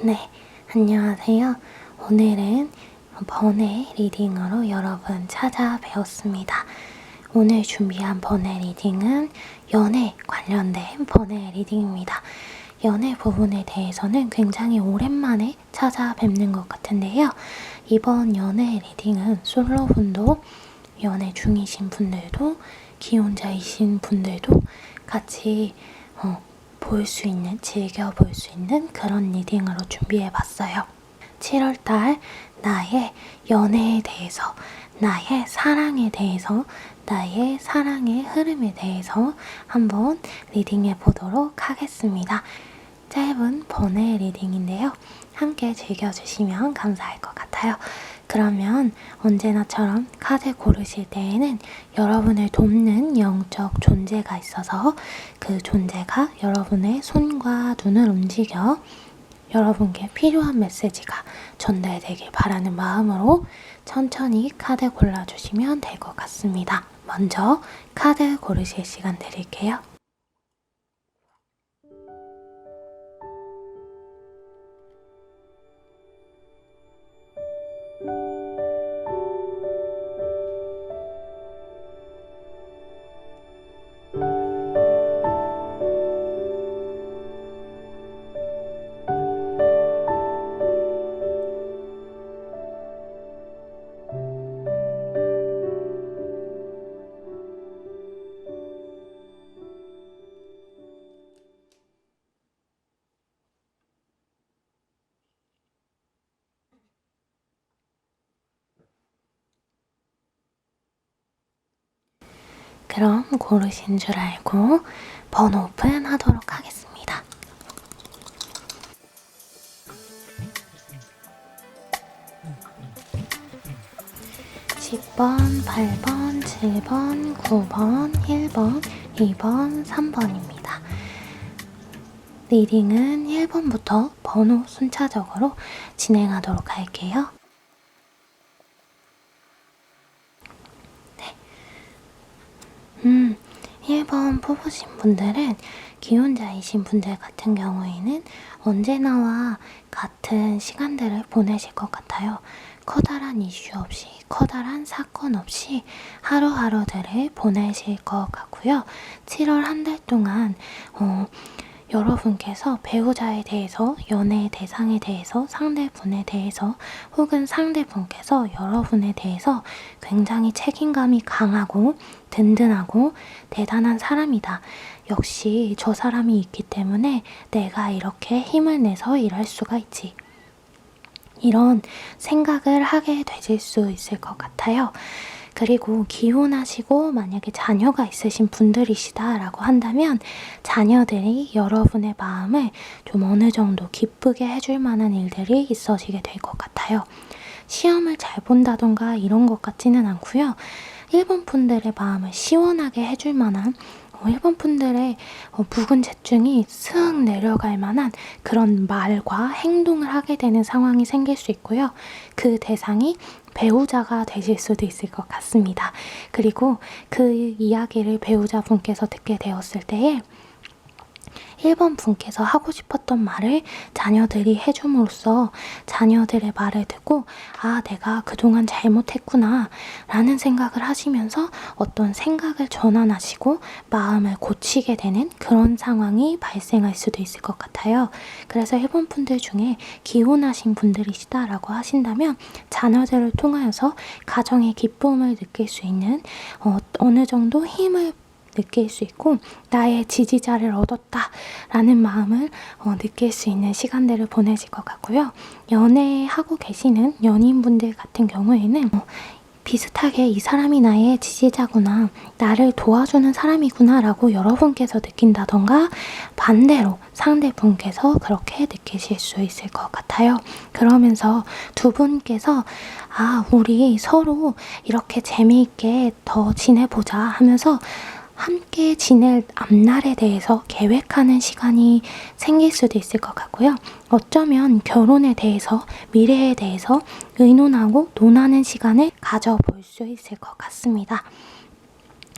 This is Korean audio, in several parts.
네, 안녕하세요. 오늘은 번외 리딩으로 여러분 찾아뵈었습니다. 오늘 준비한 번외 리딩은 연애 관련된 번외 리딩입니다. 연애 부분에 대해서는 굉장히 오랜만에 찾아뵙는 것 같은데요. 이번 연애 리딩은 솔로분도 연애 중이신 분들도 기혼자이신 분들도 같이 볼 수 있는, 즐겨볼 수 있는 그런 리딩으로 준비해봤어요. 7월달 나의 연애에 대해서, 나의 사랑에 대해서, 나의 사랑의 흐름에 대해서 한번 리딩해보도록 하겠습니다. 짧은 번외 리딩인데요. 함께 즐겨주시면 감사할 것 같아요. 그러면 언제나처럼 카드 고르실 때에는 여러분을 돕는 영적 존재가 있어서 그 존재가 여러분의 손과 눈을 움직여 여러분께 필요한 메시지가 전달되길 바라는 마음으로 천천히 카드 골라주시면 될 것 같습니다. 먼저 카드 고르실 시간 드릴게요. 그럼 고르신 줄 알고 번호 오픈 하도록 하겠습니다. 10번, 8번, 7번, 9번, 1번, 2번, 3번입니다. 리딩은 1번부터 번호 순차적으로 진행하도록 할게요. 1번 뽑으신 분들은 기혼자이신 분들 같은 경우에는 언제나와 같은 시간들을 보내실 것 같아요. 커다란 이슈 없이, 커다란 사건 없이 하루하루들을 보내실 것 같고요. 7월 한 달 동안 여러분께서 배우자에 대해서, 연애 대상에 대해서, 상대분에 대해서 혹은 상대분께서 여러분에 대해서 굉장히 책임감이 강하고 든든하고 대단한 사람이다. 역시 저 사람이 있기 때문에 내가 이렇게 힘을 내서 일할 수가 있지. 이런 생각을 하게 되실 수 있을 것 같아요. 그리고 기혼하시고 만약에 자녀가 있으신 분들이시다라고 한다면 자녀들이 여러분의 마음을 좀 어느 정도 기쁘게 해줄 만한 일들이 있어지게 될 것 같아요. 시험을 잘 본다던가 이런 것 같지는 않고요. 일본 분들의 마음을 시원하게 해줄 만한 일본 분들의 묵은제증이 슥 내려갈 만한 그런 말과 행동을 하게 되는 상황이 생길 수 있고요. 그 대상이 배우자가 되실 수도 있을 것 같습니다. 그리고 그 이야기를 배우자분께서 듣게 되었을 때에 1번 분께서 하고 싶었던 말을 자녀들이 해줌으로써 자녀들의 말을 듣고 아, 내가 그동안 잘못했구나 라는 생각을 하시면서 어떤 생각을 전환하시고 마음을 고치게 되는 그런 상황이 발생할 수도 있을 것 같아요. 그래서 1번 분들 중에 기혼하신 분들이시다라고 하신다면 자녀들을 통하여서 가정의 기쁨을 느낄 수 있는 어느 정도 힘을 느낄 수 있고 나의 지지자를 얻었다 라는 마음을 느낄 수 있는 시간들을 보내실 것 같고요. 연애하고 계시는 연인분들 같은 경우에는 비슷하게 이 사람이 나의 지지자구나, 나를 도와주는 사람이구나 라고 여러분께서 느낀다던가 반대로 상대분께서 그렇게 느끼실 수 있을 것 같아요. 그러면서 두 분께서 아, 우리 서로 이렇게 재미있게 더 지내보자 하면서 함께 지낼 앞날에 대해서 계획하는 시간이 생길 수도 있을 것 같고요. 어쩌면 결혼에 대해서, 미래에 대해서 의논하고 논하는 시간을 가져볼 수 있을 것 같습니다.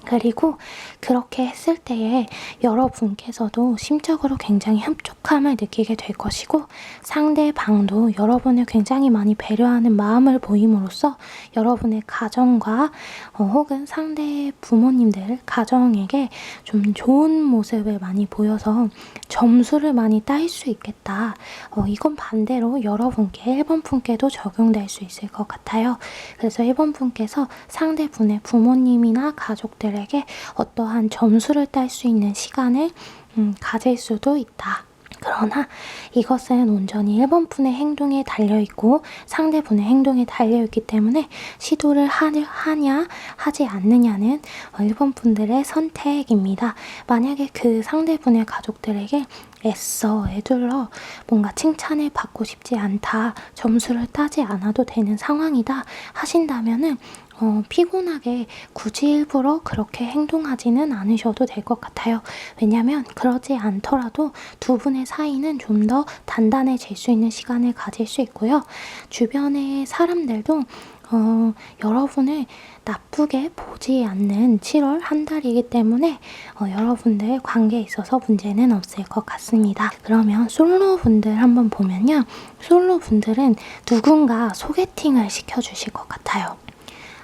그리고 그렇게 했을 때에 여러분께서도 심적으로 굉장히 협족함을 느끼게 될 것이고 상대방도 여러분을 굉장히 많이 배려하는 마음을 보임으로써 여러분의 가정과 혹은 상대 부모님들 가정에게 좀 좋은 모습을 많이 보여서 점수를 많이 따일 수 있겠다. 이건 반대로 여러분께 1번 분께도 적용될 수 있을 것 같아요. 그래서 1번 분께서 상대분의 부모님이나 가족들에게 어떠한 점수를 딸 수 있는 시간을 가질 수도 있다. 그러나 이것은 온전히 1번 분의 행동에 달려있고 상대분의 행동에 달려있기 때문에 시도를 하냐 하지 않느냐는 1번 분들의 선택입니다. 만약에 그 상대분의 가족들에게 애써 애둘러 뭔가 칭찬을 받고 싶지 않다, 점수를 따지 않아도 되는 상황이다 하신다면은 피곤하게 굳이 일부러 그렇게 행동하지는 않으셔도 될 것 같아요. 왜냐면 그러지 않더라도 두 분의 사이는 좀 더 단단해질 수 있는 시간을 가질 수 있고요. 주변의 사람들도 여러분을 나쁘게 보지 않는 7월 한 달이기 때문에 여러분들 관계에 있어서 문제는 없을 것 같습니다. 그러면 솔로분들 한번 보면요. 솔로분들은 누군가 소개팅을 시켜주실 것 같아요.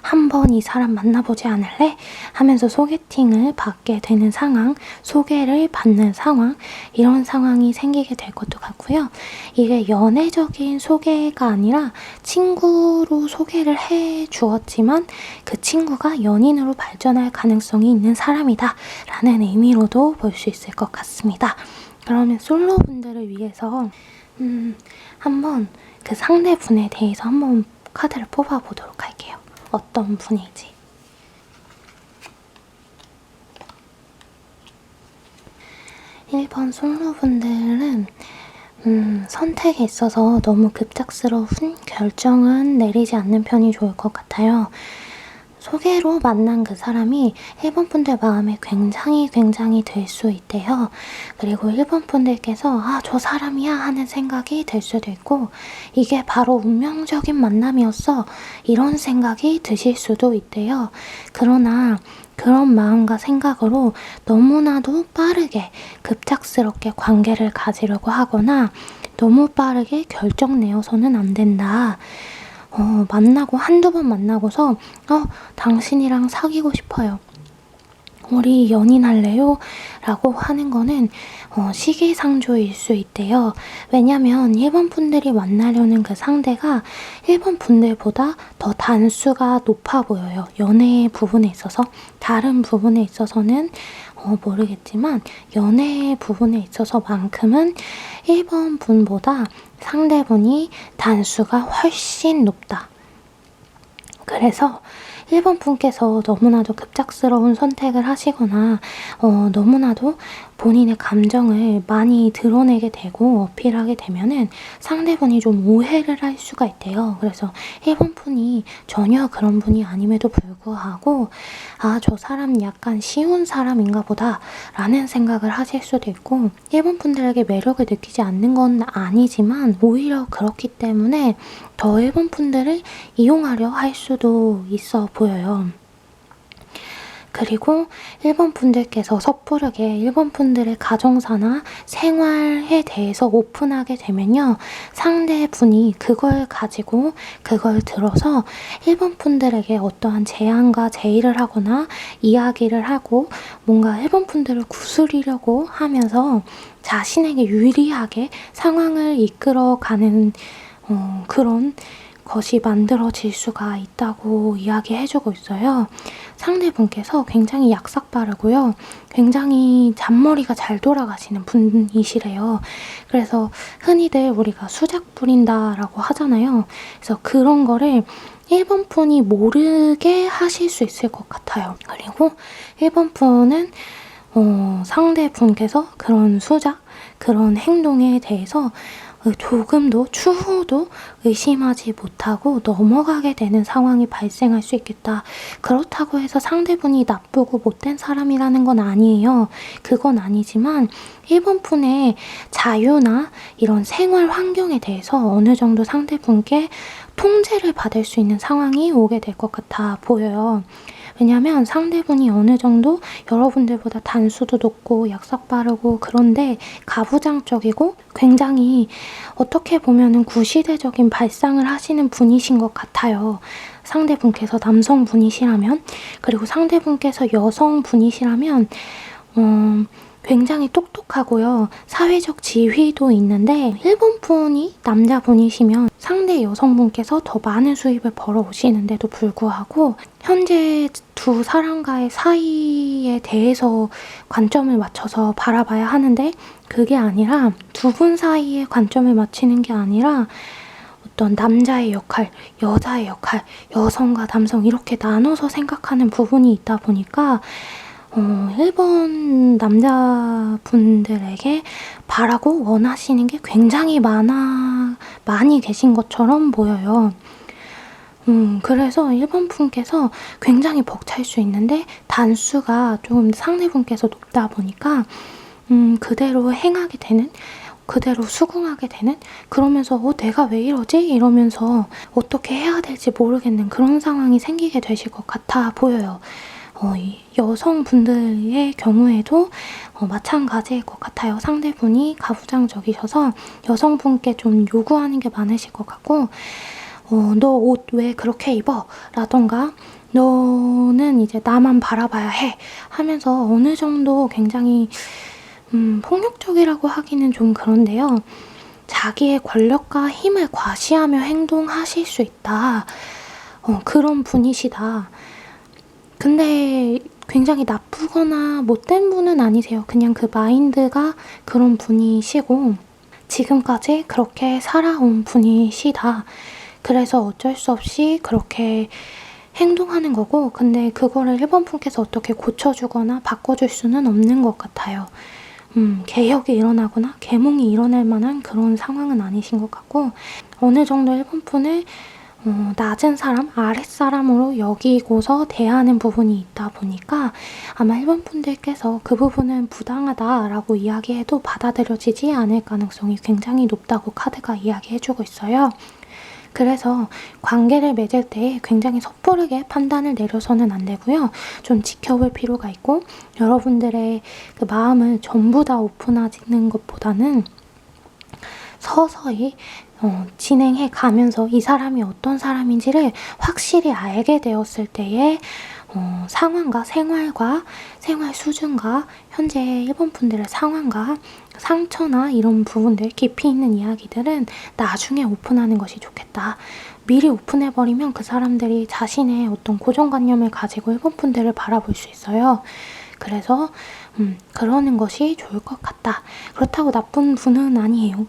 한번 이 사람 만나보지 않을래? 하면서 소개팅을 받게 되는 상황, 소개를 받는 상황, 이런 상황이 생기게 될 것도 같고요. 이게 연애적인 소개가 아니라 친구로 소개를 해 주었지만 그 친구가 연인으로 발전할 가능성이 있는 사람이다 라는 의미로도 볼 수 있을 것 같습니다. 그러면 솔로분들을 위해서 한번 그 상대분에 대해서 한번 카드를 뽑아보도록 할게요. 어떤 분일지. 1번 솔로분들은 선택에 있어서 너무 급작스러운 결정은 내리지 않는 편이 좋을 것 같아요. 소개로 만난 그 사람이 1번 분들 마음에 굉장히 들 수 있대요. 그리고 1번 분들께서 저 사람이야 하는 생각이 들 수도 있고 이게 바로 운명적인 만남이었어 이런 생각이 드실 수도 있대요. 그러나 그런 마음과 생각으로 너무나도 빠르게 급작스럽게 관계를 가지려고 하거나 너무 빠르게 결정 내어서는 안 된다. 만나고 한두 번 만나고서 당신이랑 사귀고 싶어요. 우리 연인할래요? 라고 하는 거는 시기상조일 수 있대요. 왜냐면 1번 분들이 만나려는 그 상대가 1번 분들보다 더 단수가 높아 보여요. 연애 부분에 있어서. 다른 부분에 있어서는 모르겠지만 연애 부분에 있어서만큼은 1번 분보다 상대분이 단수가 훨씬 높다. 그래서 1번 분께서 너무나도 급작스러운 선택을 하시거나 너무나도 본인의 감정을 많이 드러내게 되고 어필하게 되면은 상대분이 좀 오해를 할 수가 있대요. 그래서 1번 분이 전혀 그런 분이 아님에도 불구하고 저 사람 약간 쉬운 사람인가 보다 라는 생각을 하실 수도 있고 1번 분들에게 매력을 느끼지 않는 건 아니지만 오히려 그렇기 때문에 더 1번 분들을 이용하려 할 수도 있어 보여요. 그리고 1번 분들께서 섣부르게 1번 분들의 가정사나 생활에 대해서 오픈하게 되면요. 상대분이 그걸 가지고 그걸 들어서 1번 분들에게 어떠한 제안과 제의를 하거나 이야기를 하고 뭔가 1번 분들을 구슬리려고 하면서 자신에게 유리하게 상황을 이끌어가는 그런 것이 만들어질 수가 있다고 이야기해주고 있어요. 상대분께서 굉장히 약삭빠르고요. 굉장히 잔머리가 잘 돌아가시는 분이시래요. 그래서 흔히들 우리가 수작 부린다라고 하잖아요. 그래서 그런 거를 1번 분이 모르게 하실 수 있을 것 같아요. 그리고 1번 분은 상대분께서 그런 수작, 그런 행동에 대해서 조금도 추후도 의심하지 못하고 넘어가게 되는 상황이 발생할 수 있겠다. 그렇다고 해서 상대분이 나쁘고 못된 사람이라는 건 아니에요. 그건 아니지만 1번 분의 자유나 이런 생활 환경에 대해서 어느 정도 상대분께 통제를 받을 수 있는 상황이 오게 될 것 같아 보여요. 왜냐면 상대분이 어느 정도 여러분들보다 단수도 높고 약삭 빠르고 그런데 가부장적이고 굉장히 어떻게 보면은 구시대적인 발상을 하시는 분이신 것 같아요. 상대분께서 남성분이시라면, 그리고 상대분께서 여성분이시라면 굉장히 똑똑하고요. 사회적 지위도 있는데 일본 분이 남자분이시면 상대 여성분께서 더 많은 수입을 벌어오시는데도 불구하고 현재 두 사람과의 사이에 대해서 관점을 맞춰서 바라봐야 하는데 그게 아니라 두 분 사이에 관점을 맞추는 게 아니라 어떤 남자의 역할, 여자의 역할, 여성과 남성 이렇게 나눠서 생각하는 부분이 있다 보니까 일본 남자분들에게 바라고 원하시는 게 굉장히 많이 계신 것처럼 보여요. 그래서 일본 분께서 굉장히 벅찰 수 있는데 단수가 좀 상대분께서 높다 보니까 그대로 행하게 되는, 그대로 수긍하게 되는, 그러면서 내가 왜 이러지? 이러면서 어떻게 해야 될지 모르겠는 그런 상황이 생기게 되실 것 같아 보여요. 여성분들의 경우에도 마찬가지일 것 같아요. 상대분이 가부장적이셔서 여성분께 좀 요구하는 게 많으실 것 같고 너 옷 왜 그렇게 입어? 라던가 너는 이제 나만 바라봐야 해 하면서 어느 정도 굉장히 폭력적이라고 하기는 좀 그런데요. 자기의 권력과 힘을 과시하며 행동하실 수 있다. 그런 분이시다. 근데 굉장히 나쁘거나 못된 분은 아니세요. 그냥 그 마인드가 그런 분이시고 지금까지 그렇게 살아온 분이시다. 그래서 어쩔 수 없이 그렇게 행동하는 거고 근데 그거를 일본 분께서 어떻게 고쳐주거나 바꿔줄 수는 없는 것 같아요. 개혁이 일어나거나 계몽이 일어날 만한 그런 상황은 아니신 것 같고 어느 정도 일본 분을 낮은 사람, 아랫사람으로 여기고서 대하는 부분이 있다 보니까 아마 일본 분들께서 그 부분은 부당하다라고 이야기해도 받아들여지지 않을 가능성이 굉장히 높다고 카드가 이야기해주고 있어요. 그래서 관계를 맺을 때 굉장히 섣부르게 판단을 내려서는 안 되고요. 좀 지켜볼 필요가 있고 여러분들의 그 마음을 전부 다 오픈하는 것보다는 서서히 진행해 가면서 이 사람이 어떤 사람인지를 확실히 알게 되었을 때의 상황과 생활 수준과 현재 일본 분들의 상황과 상처나 이런 부분들, 깊이 있는 이야기들은 나중에 오픈하는 것이 좋겠다. 미리 오픈해버리면 그 사람들이 자신의 어떤 고정관념을 가지고 일본 분들을 바라볼 수 있어요. 그래서 그러는 것이 좋을 것 같다. 그렇다고 나쁜 분은 아니에요.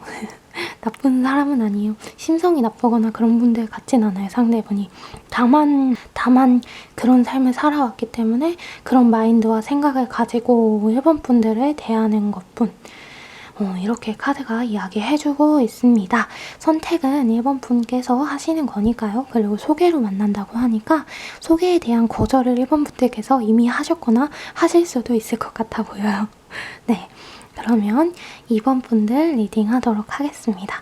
나쁜 사람은 아니에요. 심성이 나쁘거나 그런 분들 같진 않아요, 상대분이. 다만 그런 삶을 살아왔기 때문에 그런 마인드와 생각을 가지고 일본 분들을 대하는 것뿐. 이렇게 카드가 이야기해주고 있습니다. 선택은 일본 분께서 하시는 거니까요. 그리고 소개로 만난다고 하니까 소개에 대한 거절을 일본 분들께서 이미 하셨거나 하실 수도 있을 것 같아 보여요. 네, 그러면 2번 분들 리딩 하도록 하겠습니다.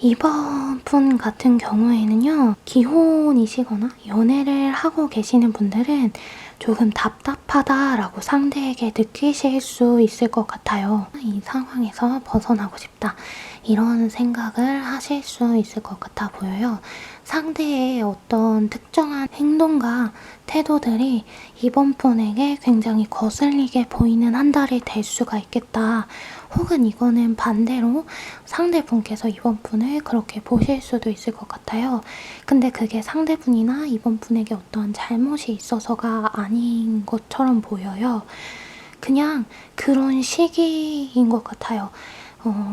2번 분 같은 경우에는요. 기혼이시거나 연애를 하고 계시는 분들은 조금 답답하다라고 상대에게 느끼실 수 있을 것 같아요. 이 상황에서 벗어나고 싶다. 이런 생각을 하실 수 있을 것 같아 보여요. 상대의 어떤 특정한 행동과 태도들이 이번 분에게 굉장히 거슬리게 보이는 한 달이 될 수가 있겠다. 혹은 이거는 반대로 상대분께서 이번 분을 그렇게 보실 수도 있을 것 같아요. 근데 그게 상대분이나 이번 분에게 어떤 잘못이 있어서가 아닌 것처럼 보여요. 그냥 그런 시기인 것 같아요.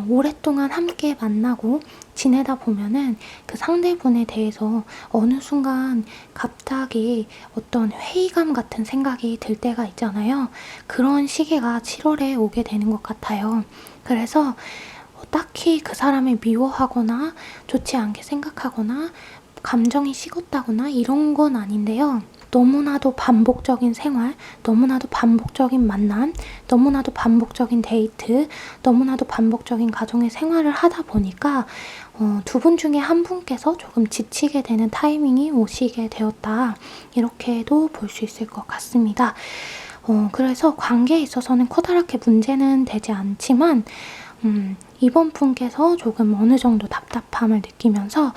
오랫동안 함께 만나고 지내다 보면은 그 상대분에 대해서 어느 순간 갑자기 어떤 회의감 같은 생각이 들 때가 있잖아요. 그런 시기가 7월에 오게 되는 것 같아요. 그래서 딱히 그 사람을 미워하거나 좋지 않게 생각하거나 감정이 식었다거나 이런 건 아닌데요. 너무나도 반복적인 생활, 너무나도 반복적인 만남, 너무나도 반복적인 데이트, 너무나도 반복적인 가정의 생활을 하다 보니까 두 분 중에 한 분께서 조금 지치게 되는 타이밍이 오시게 되었다. 이렇게도 볼 수 있을 것 같습니다. 그래서 관계에 있어서는 커다랗게 문제는 되지 않지만 이번 분께서 조금 어느 정도 답답함을 느끼면서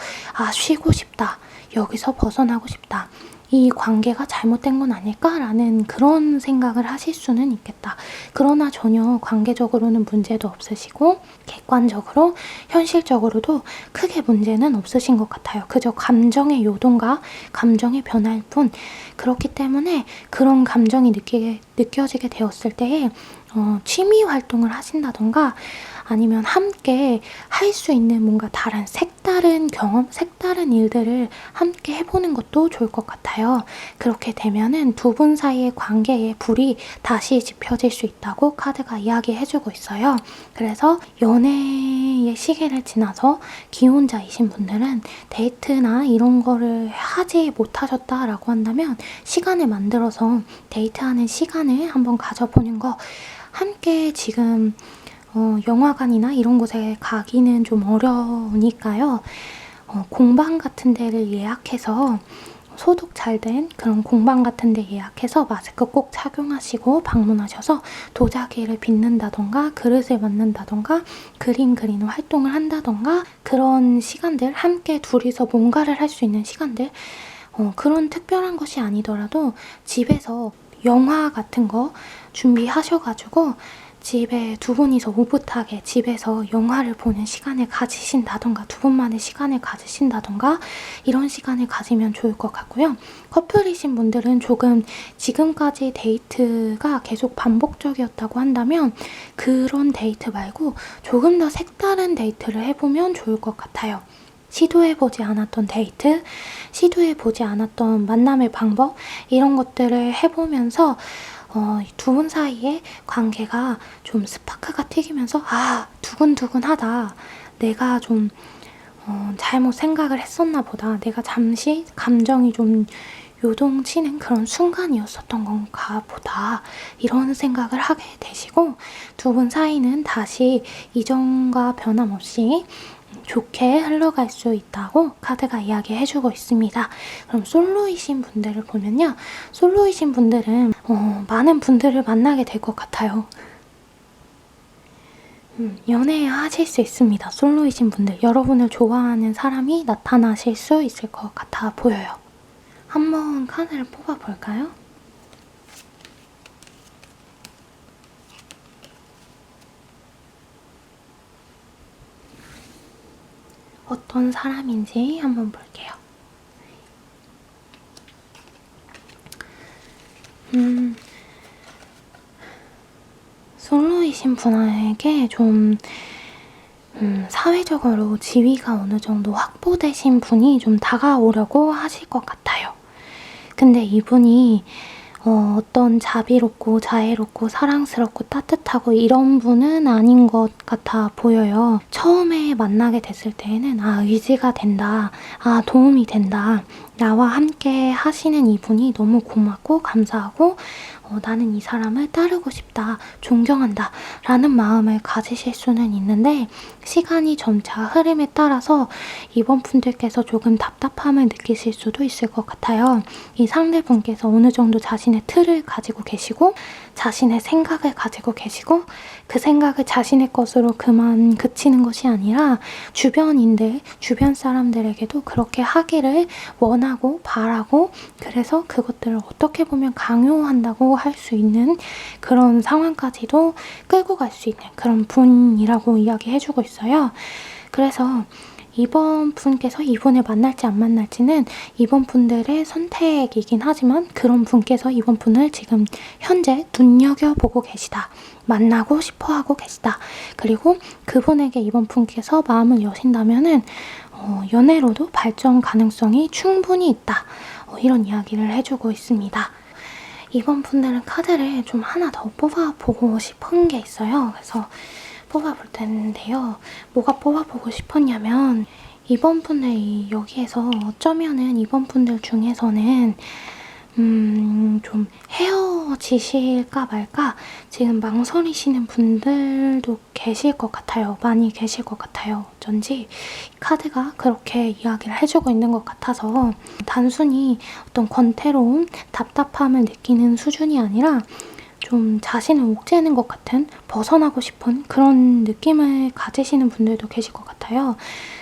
쉬고 싶다. 여기서 벗어나고 싶다. 이 관계가 잘못된 건 아닐까라는 그런 생각을 하실 수는 있겠다. 그러나 전혀 관계적으로는 문제도 없으시고 객관적으로 현실적으로도 크게 문제는 없으신 것 같아요. 그저 감정의 요동과 감정의 변화일 뿐. 그렇기 때문에 그런 감정이 느껴지게 되었을 때에 취미 활동을 하신다던가 아니면 함께 할 수 있는 뭔가 다른 색다른 경험, 색다른 일들을 함께 해보는 것도 좋을 것 같아요. 그렇게 되면은 두 분 사이의 관계에 불이 다시 지펴질 수 있다고 카드가 이야기해주고 있어요. 그래서 연애의 시기를 지나서 기혼자이신 분들은 데이트나 이런 거를 하지 못하셨다라고 한다면 시간을 만들어서 데이트하는 시간을 한번 가져보는 거 함께 지금 영화관이나 이런 곳에 가기는 좀 어려우니까요. 공방 같은 데를 예약해서 소독 잘 된 그런 공방 같은 데 예약해서 마스크 꼭 착용하시고 방문하셔서 도자기를 빚는다던가 그릇을 만든다던가 그림 그리는 활동을 한다던가 그런 시간들 함께 둘이서 뭔가를 할 수 있는 시간들 그런 특별한 것이 아니더라도 집에서 영화 같은 거 준비하셔가지고 집에 두 분이서 오붓하게 집에서 영화를 보는 시간을 가지신다던가 두 분만의 시간을 가지신다던가 이런 시간을 가지면 좋을 것 같고요. 커플이신 분들은 조금 지금까지 데이트가 계속 반복적이었다고 한다면 그런 데이트 말고 조금 더 색다른 데이트를 해보면 좋을 것 같아요. 시도해보지 않았던 데이트, 시도해보지 않았던 만남의 방법 이런 것들을 해보면서 두 분 사이의 관계가 좀 스파크가 튀기면서 두근두근하다. 내가 좀 잘못 생각을 했었나 보다. 내가 잠시 감정이 좀 요동치는 그런 순간이었었던 건가 보다. 이런 생각을 하게 되시고 두 분 사이는 다시 이전과 변함없이 좋게 흘러갈 수 있다고 카드가 이야기해주고 있습니다. 그럼 솔로이신 분들을 보면요. 솔로이신 분들은 많은 분들을 만나게 될 것 같아요. 연애하실 수 있습니다. 솔로이신 분들. 여러분을 좋아하는 사람이 나타나실 수 있을 것 같아 보여요. 한번 카드를 뽑아볼까요? 어떤 사람인지 한번 볼게요. 솔로이신 분에게 좀 사회적으로 지위가 어느 정도 확보되신 분이 좀 다가오려고 하실 것 같아요. 근데 이분이 어떤 자비롭고 자애롭고 사랑스럽고 따뜻하고 이런 분은 아닌 것 같아 보여요. 처음에 만나게 됐을 때에는 의지가 된다. 도움이 된다. 나와 함께 하시는 이분이 너무 고맙고 감사하고 나는 이 사람을 따르고 싶다. 존경한다. 라는 마음을 가지실 수는 있는데 시간이 점차 흐름에 따라서 이번 분들께서 조금 답답함을 느끼실 수도 있을 것 같아요. 이 상대분께서 어느 정도 자신의 틀을 가지고 계시고 자신의 생각을 가지고 계시고 그 생각을 자신의 것으로 그만 그치는 것이 아니라 주변인들, 주변 사람들에게도 그렇게 하기를 원하고 바라고 그래서 그것들을 어떻게 보면 강요한다고 할 수 있는 그런 상황까지도 끌고 갈 수 있는 그런 분이라고 이야기해주고 있어요. 그래서 이번 분께서 이분을 만날지 안 만날지는 이번 분들의 선택이긴 하지만 그런 분께서 이번 분을 지금 현재 눈여겨보고 계시다. 만나고 싶어하고 계시다. 그리고 그분에게 이번 분께서 마음을 여신다면은 연애로도 발전 가능성이 충분히 있다. 이런 이야기를 해주고 있습니다. 이번 분들은 카드를 좀 하나 더 뽑아보고 싶은 게 있어요. 그래서 뽑아볼 텐데요. 뭐가 뽑아보고 싶었냐면 이번 분들 여기에서 어쩌면은 이번 분들 중에서는 좀 헤어지실까 말까 지금 망설이시는 분들도 계실 것 같아요. 많이 계실 것 같아요. 어쩐지 카드가 그렇게 이야기를 해주고 있는 것 같아서 단순히 어떤 권태로움, 답답함을 느끼는 수준이 아니라 좀 자신을 옥죄는 것 같은, 벗어나고 싶은 그런 느낌을 가지시는 분들도 계실 것 같아요.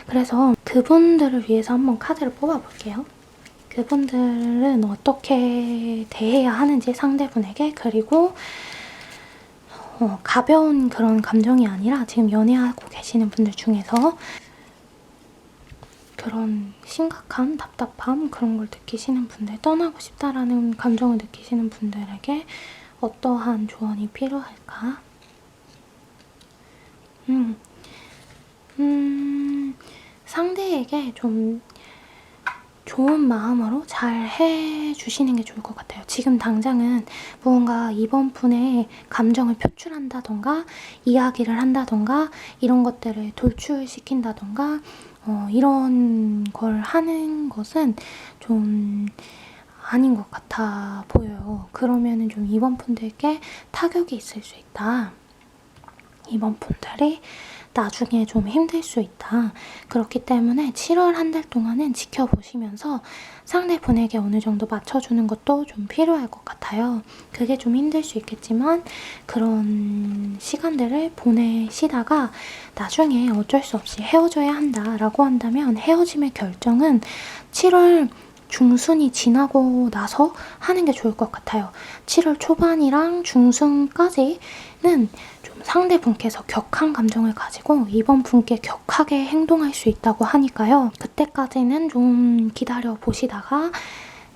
그래서 그분들을 위해서 한번 카드를 뽑아볼게요. 그분들은 어떻게 대해야 하는지 상대분에게, 그리고 가벼운 그런 감정이 아니라 지금 연애하고 계시는 분들 중에서 그런 심각한 답답함, 그런 걸 느끼시는 분들, 떠나고 싶다라는 감정을 느끼시는 분들에게 어떠한 조언이 필요할까? 상대에게 좀 좋은 마음으로 잘 해주시는 게 좋을 것 같아요. 지금 당장은 무언가 이번 분의 감정을 표출한다던가 이야기를 한다던가 이런 것들을 돌출시킨다던가 이런 걸 하는 것은 좀 아닌 것 같아 보여요. 그러면은 좀 이번 분들께 타격이 있을 수 있다. 이번 분들이 나중에 좀 힘들 수 있다. 그렇기 때문에 7월 한 달 동안은 지켜보시면서 상대분에게 어느 정도 맞춰주는 것도 좀 필요할 것 같아요. 그게 좀 힘들 수 있겠지만 그런 시간들을 보내시다가 나중에 어쩔 수 없이 헤어져야 한다라고 한다면 헤어짐의 결정은 7월 중순이 지나고 나서 하는 게 좋을 것 같아요. 7월 초반이랑 중순까지는 좀 상대분께서 격한 감정을 가지고 이번 분께 격하게 행동할 수 있다고 하니까요. 그때까지는 좀 기다려 보시다가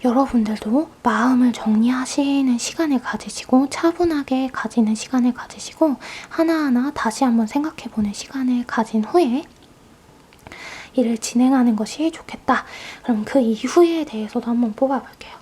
여러분들도 마음을 정리하시는 시간을 가지시고 차분하게 가지는 시간을 가지시고 하나하나 다시 한번 생각해보는 시간을 가진 후에 일을 진행하는 것이 좋겠다. 그럼 그 이후에 대해서도 한번 뽑아볼게요.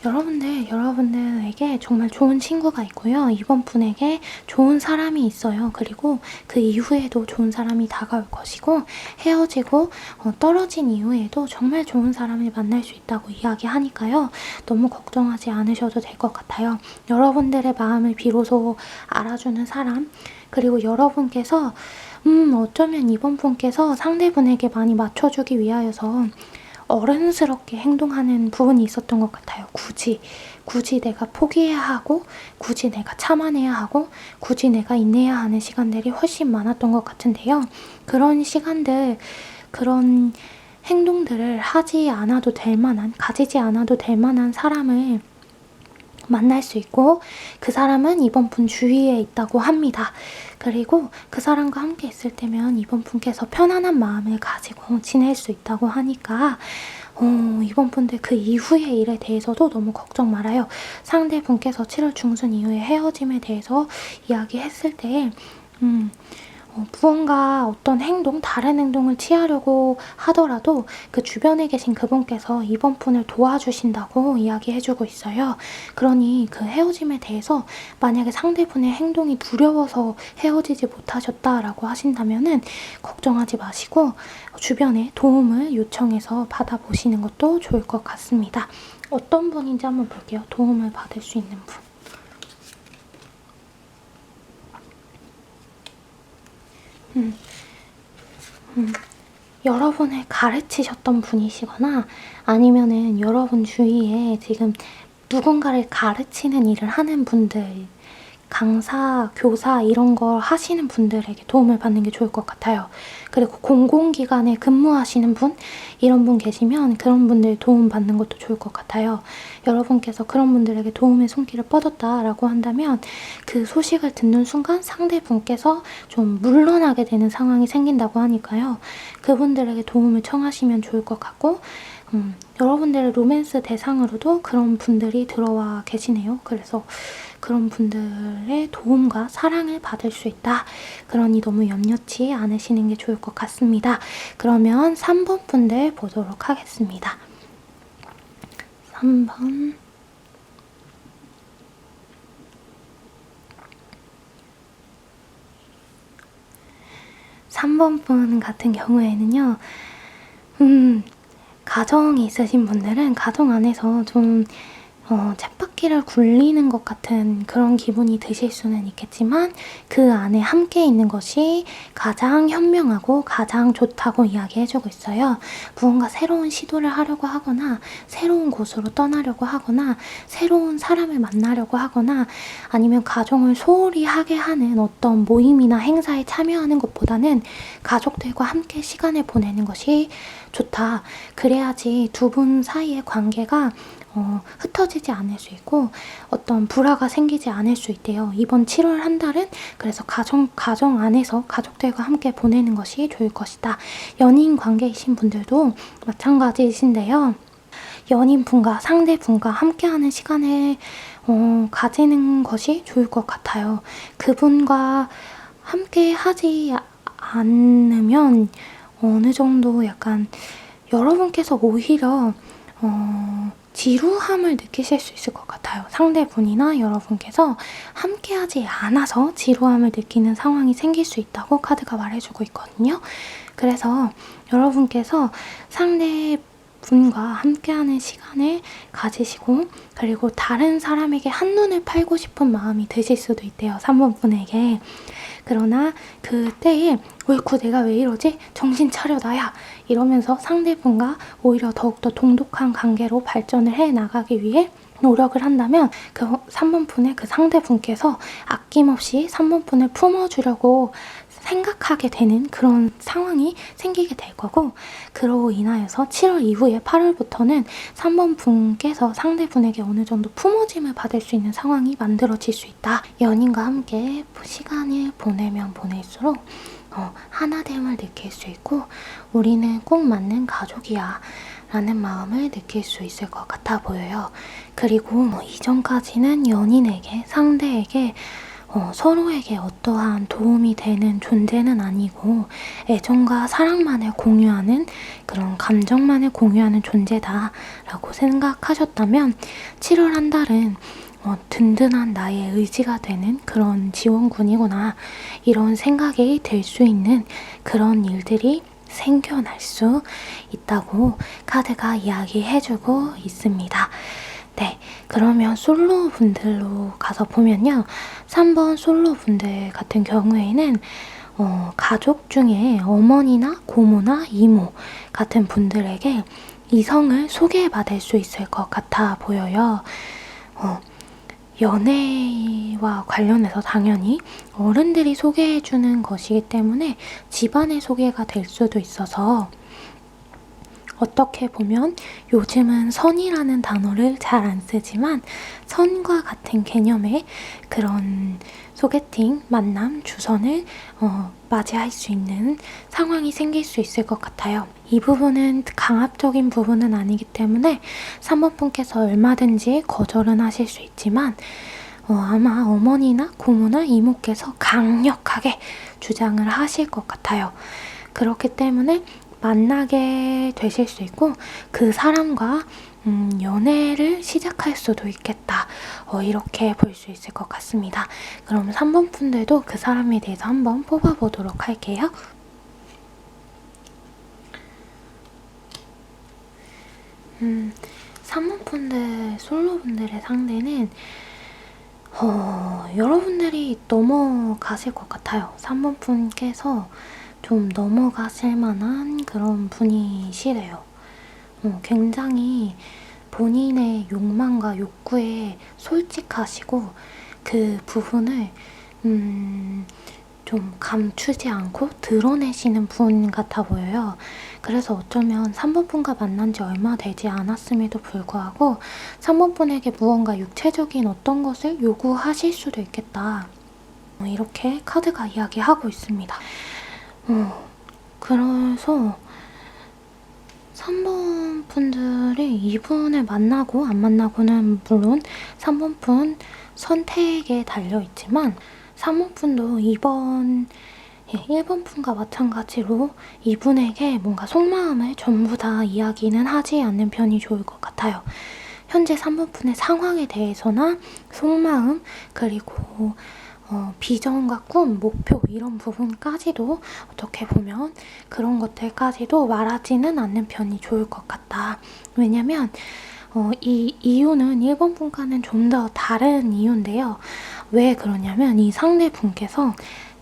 여러분들에게 정말 좋은 친구가 있고요. 이번 분에게 좋은 사람이 있어요. 그리고 그 이후에도 좋은 사람이 다가올 것이고 헤어지고 떨어진 이후에도 정말 좋은 사람을 만날 수 있다고 이야기하니까요. 너무 걱정하지 않으셔도 될 것 같아요. 여러분들의 마음을 비로소 알아주는 사람, 그리고 여러분께서 어쩌면 이번 분께서 상대분에게 많이 맞춰주기 위하여서 어른스럽게 행동하는 부분이 있었던 것 같아요. 굳이 내가 포기해야 하고, 굳이 내가 참아내야 하고, 굳이 내가 인내해야 하는 시간들이 훨씬 많았던 것 같은데요. 그런 시간들, 그런 행동들을 하지 않아도 될 만한, 가지지 않아도 될 만한 사람을 만날 수 있고 그 사람은 이번 분 주위에 있다고 합니다. 그리고 그 사람과 함께 있을 때면 이번 분께서 편안한 마음을 가지고 지낼 수 있다고 하니까 이번 분들 그 이후의 일에 대해서도 너무 걱정 말아요. 상대분께서 7월 중순 이후에 헤어짐에 대해서 이야기했을 때 무언가 어떤 행동, 다른 행동을 취하려고 하더라도 그 주변에 계신 그분께서 이번 분을 도와주신다고 이야기해주고 있어요. 그러니 그 헤어짐에 대해서 만약에 상대분의 행동이 두려워서 헤어지지 못하셨다라고 하신다면은 걱정하지 마시고 주변에 도움을 요청해서 받아보시는 것도 좋을 것 같습니다. 어떤 분인지 한번 볼게요. 도움을 받을 수 있는 분. 여러분을 가르치셨던 분이시거나 아니면은 여러분 주위에 지금 누군가를 가르치는 일을 하는 분들, 강사, 교사 이런 걸 하시는 분들에게 도움을 받는 게 좋을 것 같아요. 그리고 공공기관에 근무하시는 분, 이런 분 계시면 그런 분들 도움 받는 것도 좋을 것 같아요. 여러분께서 그런 분들에게 도움의 손길을 뻗었다라고 한다면 그 소식을 듣는 순간 상대분께서 좀 물러나게 되는 상황이 생긴다고 하니까요. 그분들에게 도움을 청하시면 좋을 것 같고 여러분들의 로맨스 대상으로도 그런 분들이 들어와 계시네요. 그래서 그런 분들의 도움과 사랑을 받을 수 있다. 그러니 너무 염려치 않으시는 게 좋을 것 같습니다. 그러면 3번 분들 보도록 하겠습니다. 3번. 3번 분 같은 경우에는요. 가정이 있으신 분들은 가정 안에서 좀 쳇바퀴를 굴리는 것 같은 그런 기분이 드실 수는 있겠지만 그 안에 함께 있는 것이 가장 현명하고 가장 좋다고 이야기해주고 있어요. 무언가 새로운 시도를 하려고 하거나 새로운 곳으로 떠나려고 하거나 새로운 사람을 만나려고 하거나 아니면 가정을 소홀히 하게 하는 어떤 모임이나 행사에 참여하는 것보다는 가족들과 함께 시간을 보내는 것이 좋다. 그래야지 두 분 사이의 관계가 흩어지지 않을 수 있고 어떤 불화가 생기지 않을 수 있대요. 이번 7월 한 달은 그래서 가정 안에서 가족들과 함께 보내는 것이 좋을 것이다. 연인 관계이신 분들도 마찬가지이신데요. 연인분과 상대분과 함께하는 시간을 가지는 것이 좋을 것 같아요. 그분과 함께 하지 않으면 어느 정도 약간 여러분께서 오히려 지루함을 느끼실 수 있을 것 같아요. 상대분이나 여러분께서 함께하지 않아서 지루함을 느끼는 상황이 생길 수 있다고 카드가 말해주고 있거든요. 그래서 여러분께서 상대분과 함께하는 시간을 가지시고 그리고 다른 사람에게 한눈을 팔고 싶은 마음이 드실 수도 있대요. 3번 분에게. 그러나 그때에 어이쿠 내가 왜 이러지? 정신 차려 나야! 이러면서 상대분과 오히려 더욱더 돈독한 관계로 발전을 해 나가기 위해 노력을 한다면 그 3번 분의 그 상대분께서 아낌없이 3번 분을 품어주려고 생각하게 되는 그런 상황이 생기게 될 거고 그로 인하여서 7월 이후에 8월부터는 3번 분께서 상대분에게 어느 정도 품어짐을 받을 수 있는 상황이 만들어질 수 있다. 연인과 함께 시간을 보내면 보낼수록 하나됨을 느낄 수 있고 우리는 꼭 맞는 가족이야 라는 마음을 느낄 수 있을 것 같아 보여요. 그리고 이전까지는 연인에게 상대에게 서로에게 어떠한 도움이 되는 존재는 아니고 애정과 사랑만을 공유하는 그런 감정만을 공유하는 존재다 라고 생각하셨다면 7월 한 달은 든든한 나의 의지가 되는 그런 지원군이구나 이런 생각이 들 수 있는 그런 일들이 생겨날 수 있다고 카드가 이야기해주고 있습니다. 네, 그러면 솔로 분들로 가서 보면요. 3번 솔로 분들 같은 경우에는 가족 중에 어머니나 고모나 이모 같은 분들에게 이성을 소개받을 수 있을 것 같아 보여요. 연애와 관련해서 당연히 어른들이 소개해주는 것이기 때문에 집안의 소개가 될 수도 있어서 어떻게 보면 요즘은 선이라는 단어를 잘 안 쓰지만 선과 같은 개념의 그런 소개팅, 만남, 주선을 맞이할 수 있는 상황이 생길 수 있을 것 같아요. 이 부분은 강압적인 부분은 아니기 때문에 3번 분께서 얼마든지 거절은 하실 수 있지만 아마 어머니나 고모나 이모께서 강력하게 주장을 하실 것 같아요. 그렇기 때문에 만나게 되실 수 있고 그 사람과 연애를 시작할 수도 있겠다. 이렇게 볼 수 있을 것 같습니다. 그럼 3번 분들도 그 사람에 대해서 한번 뽑아보도록 할게요. 3번 분들, 솔로 분들의 상대는 여러분들이 넘어가실 것 같아요. 3번 분께서 좀 넘어가실 만한 그런 분이시래요. 굉장히 본인의 욕망과 욕구에 솔직하시고 그 부분을 좀 감추지 않고 드러내시는 분 같아 보여요. 그래서 어쩌면 3번 분과 만난 지 얼마 되지 않았음에도 불구하고 3번 분에게 무언가 육체적인 어떤 것을 요구하실 수도 있겠다. 이렇게 카드가 이야기하고 있습니다. 그래서 3번 분들이 이분을 만나고 안 만나고는 물론 3번 분 선택에 달려있지만 3번 분도 1번 분과 마찬가지로 이분에게 뭔가 속마음을 전부 다 이야기는 하지 않는 편이 좋을 것 같아요. 현재 3번 분의 상황에 대해서나 속마음 그리고 비전과 꿈, 목표 이런 부분까지도 어떻게 보면 그런 것들까지도 말하지는 않는 편이 좋을 것 같다. 왜냐면 이 이유는 1번 분과는 좀 더 다른 이유인데요. 왜 그러냐면 이 상대분께서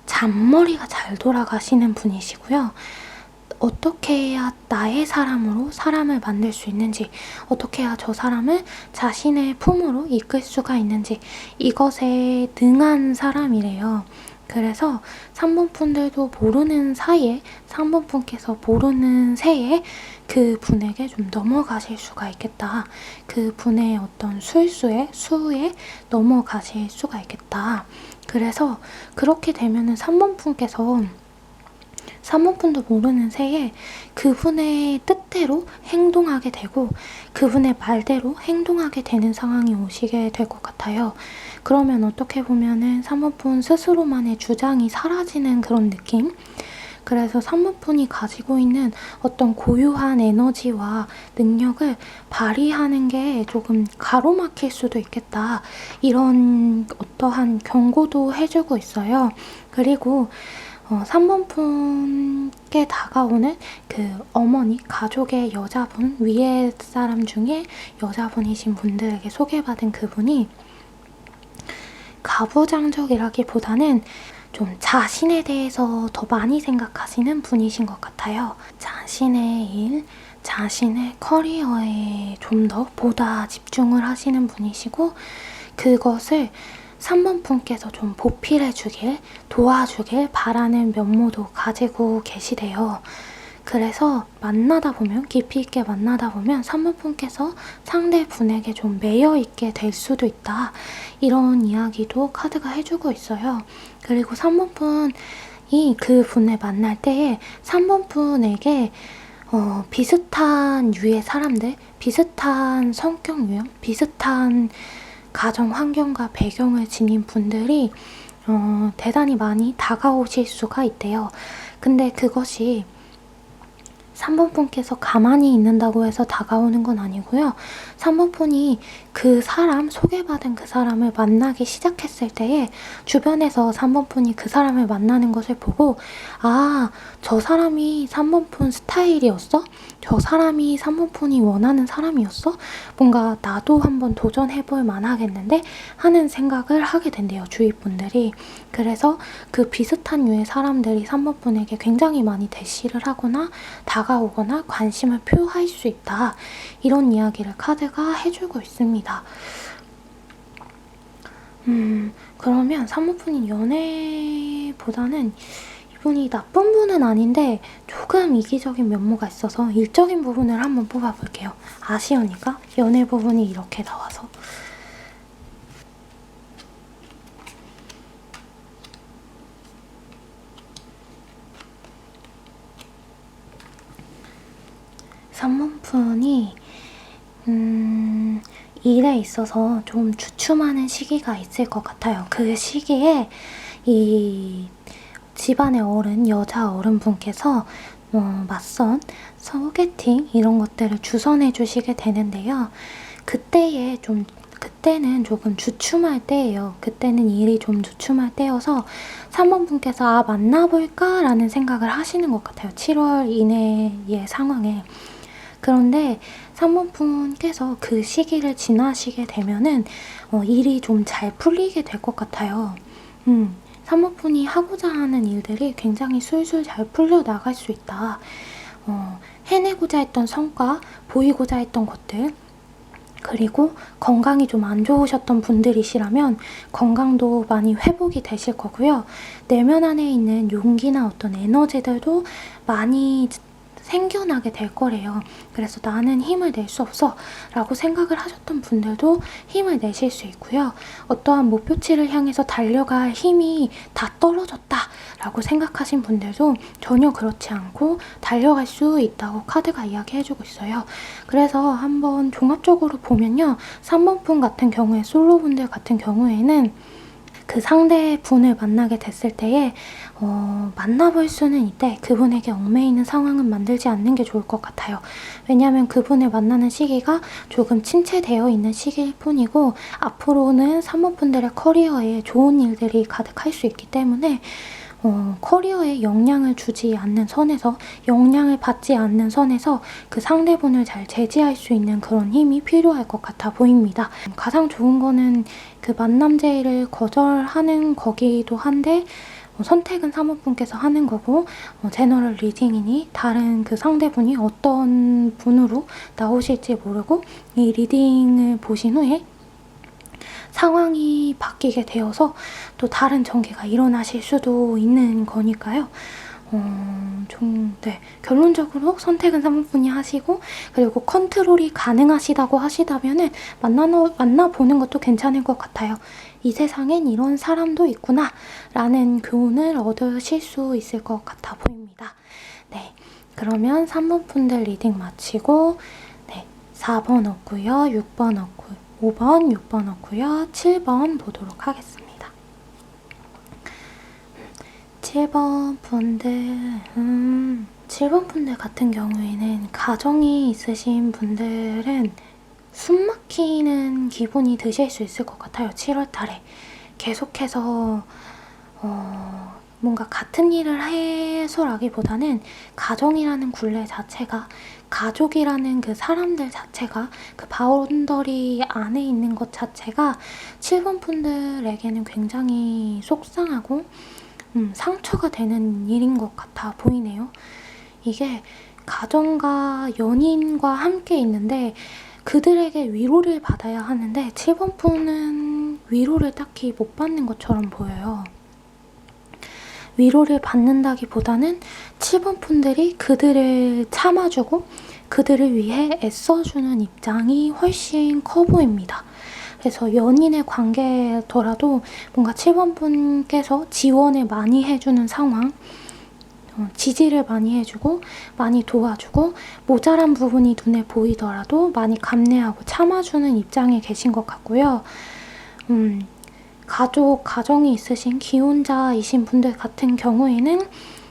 잔머리가 잘 돌아가시는 분이시고요. 어떻게 해야 나의 사람으로 사람을 만들 수 있는지, 어떻게 해야 저 사람을 자신의 품으로 이끌 수가 있는지 이것에 능한 사람이래요. 그래서 3번 분들도 모르는 사이에 3번 분께서 모르는 새에 그 분에게 좀 넘어가실 수가 있겠다. 그 분의 어떤 수에 넘어가실 수가 있겠다. 그래서 그렇게 되면은 3번 분께서 3번 분도 모르는 새에 그분의 뜻대로 행동하게 되고 그분의 말대로 행동하게 되는 상황이 오시게 될 것 같아요. 그러면 어떻게 보면은 3번 분 스스로만의 주장이 사라지는 그런 느낌? 그래서 3번 분이 가지고 있는 어떤 고유한 에너지와 능력을 발휘하는 게 조금 가로막힐 수도 있겠다. 이런 어떠한 경고도 해주고 있어요. 그리고 3번 분께 다가오는 그 어머니, 가족의 여자분, 위에 사람 중에 여자분이신 분들에게 소개받은 그분이 가부장적이라기보다는 좀 자신에 대해서 더 많이 생각하시는 분이신 것 같아요. 자신의 일, 자신의 커리어에 좀 더 보다 집중을 하시는 분이시고 그것을 3번 분께서 좀 보필해주길, 도와주길 바라는 면모도 가지고 계시대요. 그래서 만나다 보면, 깊이 있게 만나다 보면 3번 분께서 상대분에게 좀 매여있게 될 수도 있다. 이런 이야기도 카드가 해주고 있어요. 그리고 3번 분이 그 분을 만날 때에 3번 분에게 비슷한 유의 사람들, 비슷한 성격 유형, 비슷한 가정 환경과 배경을 지닌 분들이 대단히 많이 다가오실 수가 있대요. 근데 그것이 3번 분께서 가만히 있는다고 해서 다가오는 건 아니고요. 3번 분이 그 사람, 소개받은 그 사람을 만나기 시작했을 때에 주변에서 3번 분이 그 사람을 만나는 것을 보고 아, 저 사람이 3번 분 스타일이었어? 저 사람이 3번 분이 원하는 사람이었어? 뭔가 나도 한번 도전해볼 만하겠는데? 하는 생각을 하게 된대요, 주위 분들이. 그래서 그 비슷한 유의 사람들이 3번 분에게 굉장히 많이 대시를 하거나 다가오거나 관심을 표할 수 있다. 이런 이야기를 카드가 해주고 있습니다. 그러면 3번 분이 연애보다는 이분이 나쁜 분은 아닌데 조금 이기적인 면모가 있어서 일적인 부분을 한번 뽑아볼게요. 아쉬우니까 연애 부분이 이렇게 나와서. 삼문푼이 일에 있어서 좀 주춤하는 시기가 있을 것 같아요. 그 시기에 이 집안의 어른, 여자 어른분께서 맞선 소개팅 이런 것들을 주선해 주시게 되는데요. 그때는 조금 주춤할 때예요. 그때는 일이 좀 주춤할 때여서 3번 분께서 아, 만나볼까? 라는 생각을 하시는 것 같아요. 7월 이내의 상황에. 그런데 3번 분께서 그 시기를 지나시게 되면은 일이 좀 잘 풀리게 될 것 같아요. 3번 분이 하고자 하는 일들이 굉장히 술술 잘 풀려나갈 수 있다. 해내고자 했던 성과, 보이고자 했던 것들, 그리고 건강이 좀 안 좋으셨던 분들이시라면 건강도 많이 회복이 되실 거고요. 내면 안에 있는 용기나 어떤 에너지들도 많이 생겨나게 될 거래요. 그래서 나는 힘을 낼 수 없어 라고 생각을 하셨던 분들도 힘을 내실 수 있고요. 어떠한 목표치를 향해서 달려갈 힘이 다 떨어졌다 라고 생각하신 분들도 전혀 그렇지 않고 달려갈 수 있다고 카드가 이야기해주고 있어요. 그래서 한번 종합적으로 보면요. 3번 분 같은 경우에 솔로분들 같은 경우에는 그 상대분을 만나게 됐을 때에 만나볼 수는 있대 그분에게 얽매이는 상황은 만들지 않는 게 좋을 것 같아요. 왜냐하면 그분을 만나는 시기가 조금 침체되어 있는 시기일 뿐이고 앞으로는 사모분들의 커리어에 좋은 일들이 가득할 수 있기 때문에 커리어에 영향을 주지 않는 선에서 영향을 받지 않는 선에서 그 상대분을 잘 제지할 수 있는 그런 힘이 필요할 것 같아 보입니다. 가장 좋은 거는 그 만남 제의를 거절하는 거기도 한데 선택은 사모분께서 하는 거고 제너럴 리딩이니 다른 그 상대분이 어떤 분으로 나오실지 모르고 이 리딩을 보신 후에 상황이 바뀌게 되어서 또 다른 전개가 일어나실 수도 있는 거니까요. 네, 결론적으로 선택은 사모분이 하시고 그리고 컨트롤이 가능하시다고 하시다면은 만나보는 것도 괜찮을 것 같아요. 이 세상엔 이런 사람도 있구나 라는 교훈을 얻으실 수 있을 것 같아 보입니다. 네, 그러면 3번분들 리딩 마치고 네, 4번 없고요, 6번 없고요. 5번, 6번 없고요. 7번 보도록 하겠습니다. 7번 분들, 7번 분들 같은 경우에는 가정이 있으신 분들은 숨 막히는 기분이 드실 수 있을 것 같아요. 7월 달에. 계속해서 뭔가 같은 일을 해서라기보다는 가정이라는 굴레 자체가 가족이라는 그 사람들 자체가 그 바운더리 안에 있는 것 자체가 7번 분들에게는 굉장히 속상하고 상처가 되는 일인 것 같아 보이네요. 이게 가정과 연인과 함께 있는데 그들에게 위로를 받아야 하는데 7번 분은 위로를 딱히 못 받는 것처럼 보여요. 위로를 받는다기보다는 7번 분들이 그들을 참아주고 그들을 위해 애써주는 입장이 훨씬 커 보입니다. 그래서 연인의 관계더라도 뭔가 7번 분께서 지원을 많이 해주는 상황, 지지를 많이 해주고 많이 도와주고 모자란 부분이 눈에 보이더라도 많이 감내하고 참아주는 입장에 계신 것 같고요. 가정이 있으신 기혼자이신 분들 같은 경우에는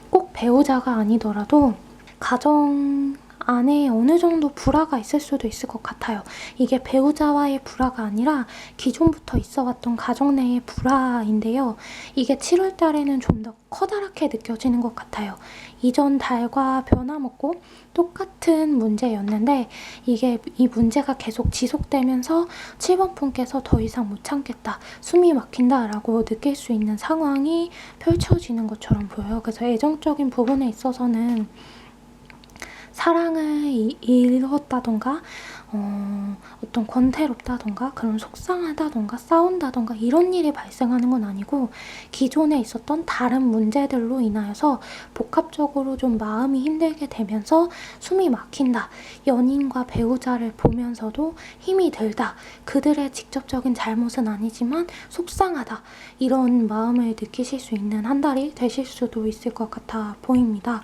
꼭 배우자가 아니더라도 가정 안에 어느 정도 불화가 있을 수도 있을 것 같아요. 이게 배우자와의 불화가 아니라 기존부터 있어왔던 가정 내의 불화인데요. 이게 7월 달에는 좀 더 커다랗게 느껴지는 것 같아요. 이전 달과 변함없고 똑같은 문제였는데 이 문제가 계속 지속되면서 7번 분께서 더 이상 못 참겠다, 숨이 막힌다 라고 느낄 수 있는 상황이 펼쳐지는 것처럼 보여요. 그래서 애정적인 부분에 있어서는 사랑을 잃었다던가 어떤 권태롭다던가 그런 속상하다던가 싸운다던가 이런 일이 발생하는 건 아니고 기존에 있었던 다른 문제들로 인하여서 복합적으로 좀 마음이 힘들게 되면서 숨이 막힌다, 연인과 배우자를 보면서도 힘이 들다, 그들의 직접적인 잘못은 아니지만 속상하다, 이런 마음을 느끼실 수 있는 한 달이 되실 수도 있을 것 같아 보입니다.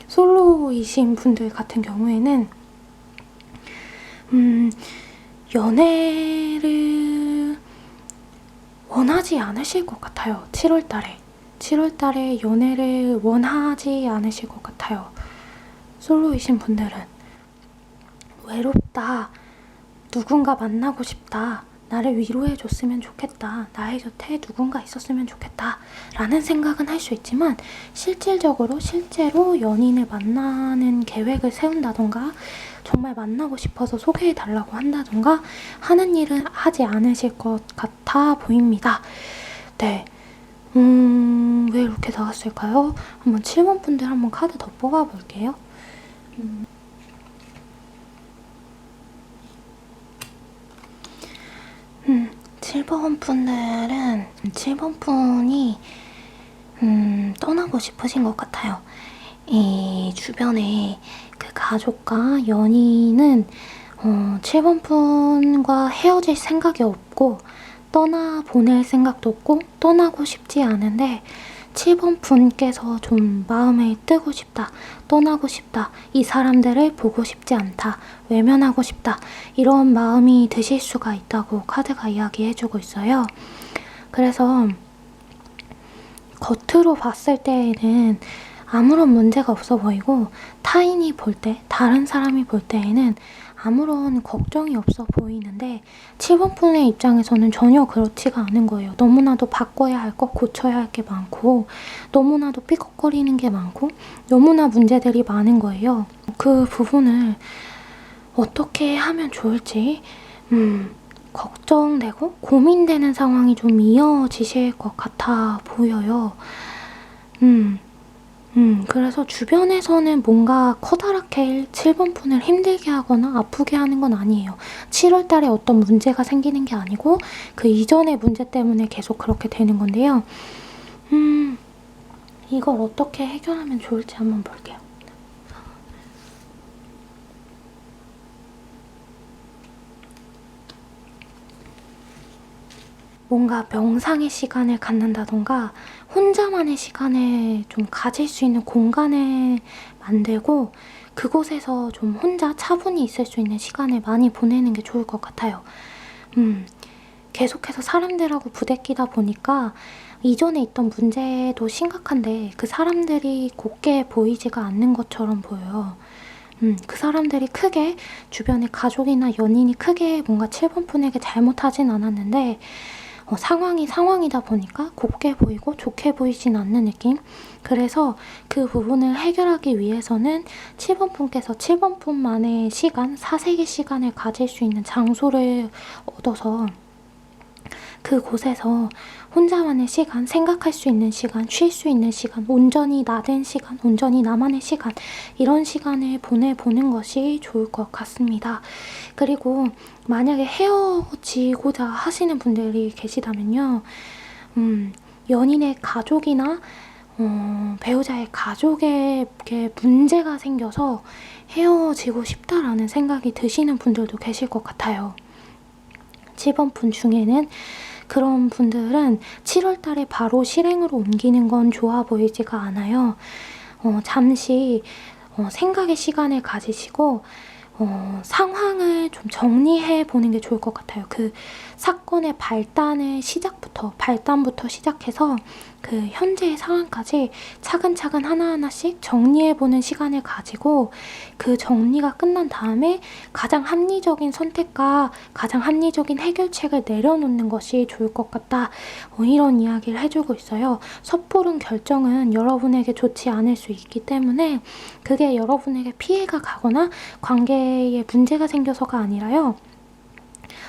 솔로이신 분들 같은 경우에는 연애를 원하지 않으실 것 같아요. 7월 달에 연애를 원하지 않으실 것 같아요. 솔로이신 분들은 외롭다, 누군가 만나고 싶다, 나를 위로해줬으면 좋겠다, 나의 곁에 누군가 있었으면 좋겠다 라는 생각은 할 수 있지만 실제로 연인을 만나는 계획을 세운다던가 정말 만나고 싶어서 소개해달라고 한다던가 하는 일은 하지 않으실 것 같아 보입니다. 네, 왜 이렇게 나왔을까요? 한번 7번 분들 한번 카드 더 뽑아볼게요. 7번 분들은 7번 분이 떠나고 싶으신 것 같아요. 이 주변에 그 가족과 연인은 7번 분과 헤어질 생각이 없고 떠나보낼 생각도 없고 떠나고 싶지 않은데 7번 분께서 좀 마음을 뜨고 싶다, 떠나고 싶다, 이 사람들을 보고 싶지 않다, 외면하고 싶다, 이런 마음이 드실 수가 있다고 카드가 이야기해주고 있어요. 그래서 겉으로 봤을 때에는 아무런 문제가 없어 보이고 타인이 볼 때, 다른 사람이 볼 때에는 아무런 걱정이 없어 보이는데 7번 분의 입장에서는 전혀 그렇지가 않은 거예요. 너무나도 바꿔야 할 것, 고쳐야 할 게 많고 너무나도 삐걱거리는 게 많고 너무나 문제들이 많은 거예요. 그 부분을 어떻게 하면 좋을지 걱정되고 고민되는 상황이 좀 이어지실 것 같아 보여요. 그래서 주변에서는 뭔가 커다랗게 7번 분을 힘들게 하거나 아프게 하는 건 아니에요. 7월 달에 어떤 문제가 생기는 게 아니고 그 이전의 문제 때문에 계속 그렇게 되는 건데요. 이걸 어떻게 해결하면 좋을지 한번 볼게요. 뭔가 명상의 시간을 갖는다던가 혼자만의 시간을 좀 가질 수 있는 공간을 만들고 그곳에서 좀 혼자 차분히 있을 수 있는 시간을 많이 보내는 게 좋을 것 같아요. 계속해서 사람들하고 부대끼다 보니까 이전에 있던 문제도 심각한데 그 사람들이 곱게 보이지가 않는 것처럼 보여요. 그 사람들이 크게 주변의 가족이나 연인이 크게 뭔가 7번 분에게 잘못하진 않았는데 상황이 상황이다 보니까 곱게 보이고 좋게 보이진 않는 느낌? 그래서 그 부분을 해결하기 위해서는 7번 분께서 7번 분만의 시간, 사색의 시간을 가질 수 있는 장소를 얻어서 그곳에서 혼자만의 시간, 생각할 수 있는 시간, 쉴 수 있는 시간, 온전히 나된 시간, 온전히 나만의 시간 이런 시간을 보내보는 것이 좋을 것 같습니다. 그리고 만약에 헤어지고자 하시는 분들이 계시다면요. 연인의 가족이나 배우자의 가족에 문제가 생겨서 헤어지고 싶다라는 생각이 드시는 분들도 계실 것 같아요. 7번 분 중에는 그런 분들은 7월 달에 바로 실행으로 옮기는 건 좋아 보이지가 않아요. 잠시 생각의 시간을 가지시고 상황을 좀 정리해 보는 게 좋을 것 같아요. 그 사건의 발단부터 시작해서 그 현재의 상황까지 차근차근 하나하나씩 정리해 보는 시간을 가지고 그 정리가 끝난 다음에 가장 합리적인 선택과 가장 합리적인 해결책을 내려놓는 것이 좋을 것 같다. 이런 이야기를 해주고 있어요. 섣부른 결정은 여러분에게 좋지 않을 수 있기 때문에 그게 여러분에게 피해가 가거나 관계에 문제가 생겨서가 아니라요.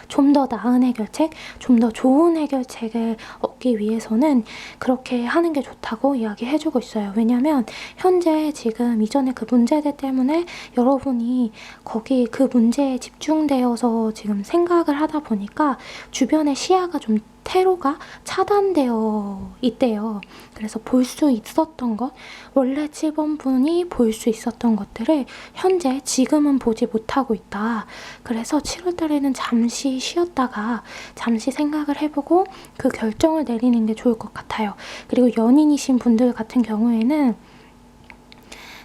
좀 더 나은 해결책, 좀 더 좋은 해결책을 얻기 위해서는 그렇게 하는 게 좋다고 이야기해주고 있어요. 왜냐면 현재 지금 이전에 그 문제들 때문에 여러분이 거기 그 문제에 집중되어서 지금 생각을 하다 보니까 주변의 시야가 좀 퇴로가 차단되어 있대요. 그래서 볼 수 있었던 것, 원래 7번 분이 볼 수 있었던 것들을 현재 지금은 보지 못하고 있다. 그래서 7월 달에는 잠시 쉬었다가 잠시 생각을 해보고 그 결정을 내리는 게 좋을 것 같아요. 그리고 연인이신 분들 같은 경우에는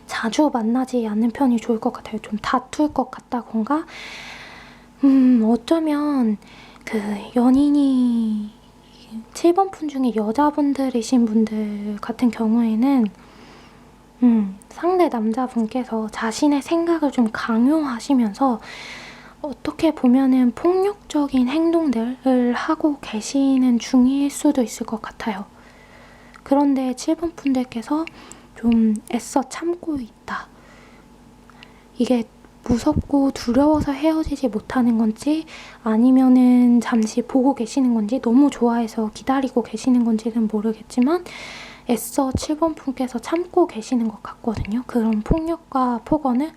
자주 만나지 않는 편이 좋을 것 같아요. 좀 다툴 것 같다던가 어쩌면 그 연인이 7번 분 중에 여자분들이신 분들 같은 경우에는 상대 남자분께서 자신의 생각을 좀 강요하시면서 어떻게 보면은 폭력적인 행동들을 하고 계시는 중일 수도 있을 것 같아요. 그런데 7번 분들께서 좀 애써 참고 있다. 이게 무섭고 두려워서 헤어지지 못하는 건지 아니면은 잠시 보고 계시는 건지 너무 좋아해서 기다리고 계시는 건지는 모르겠지만 애써 7번 분께서 참고 계시는 것 같거든요. 그런 폭력과 폭언을.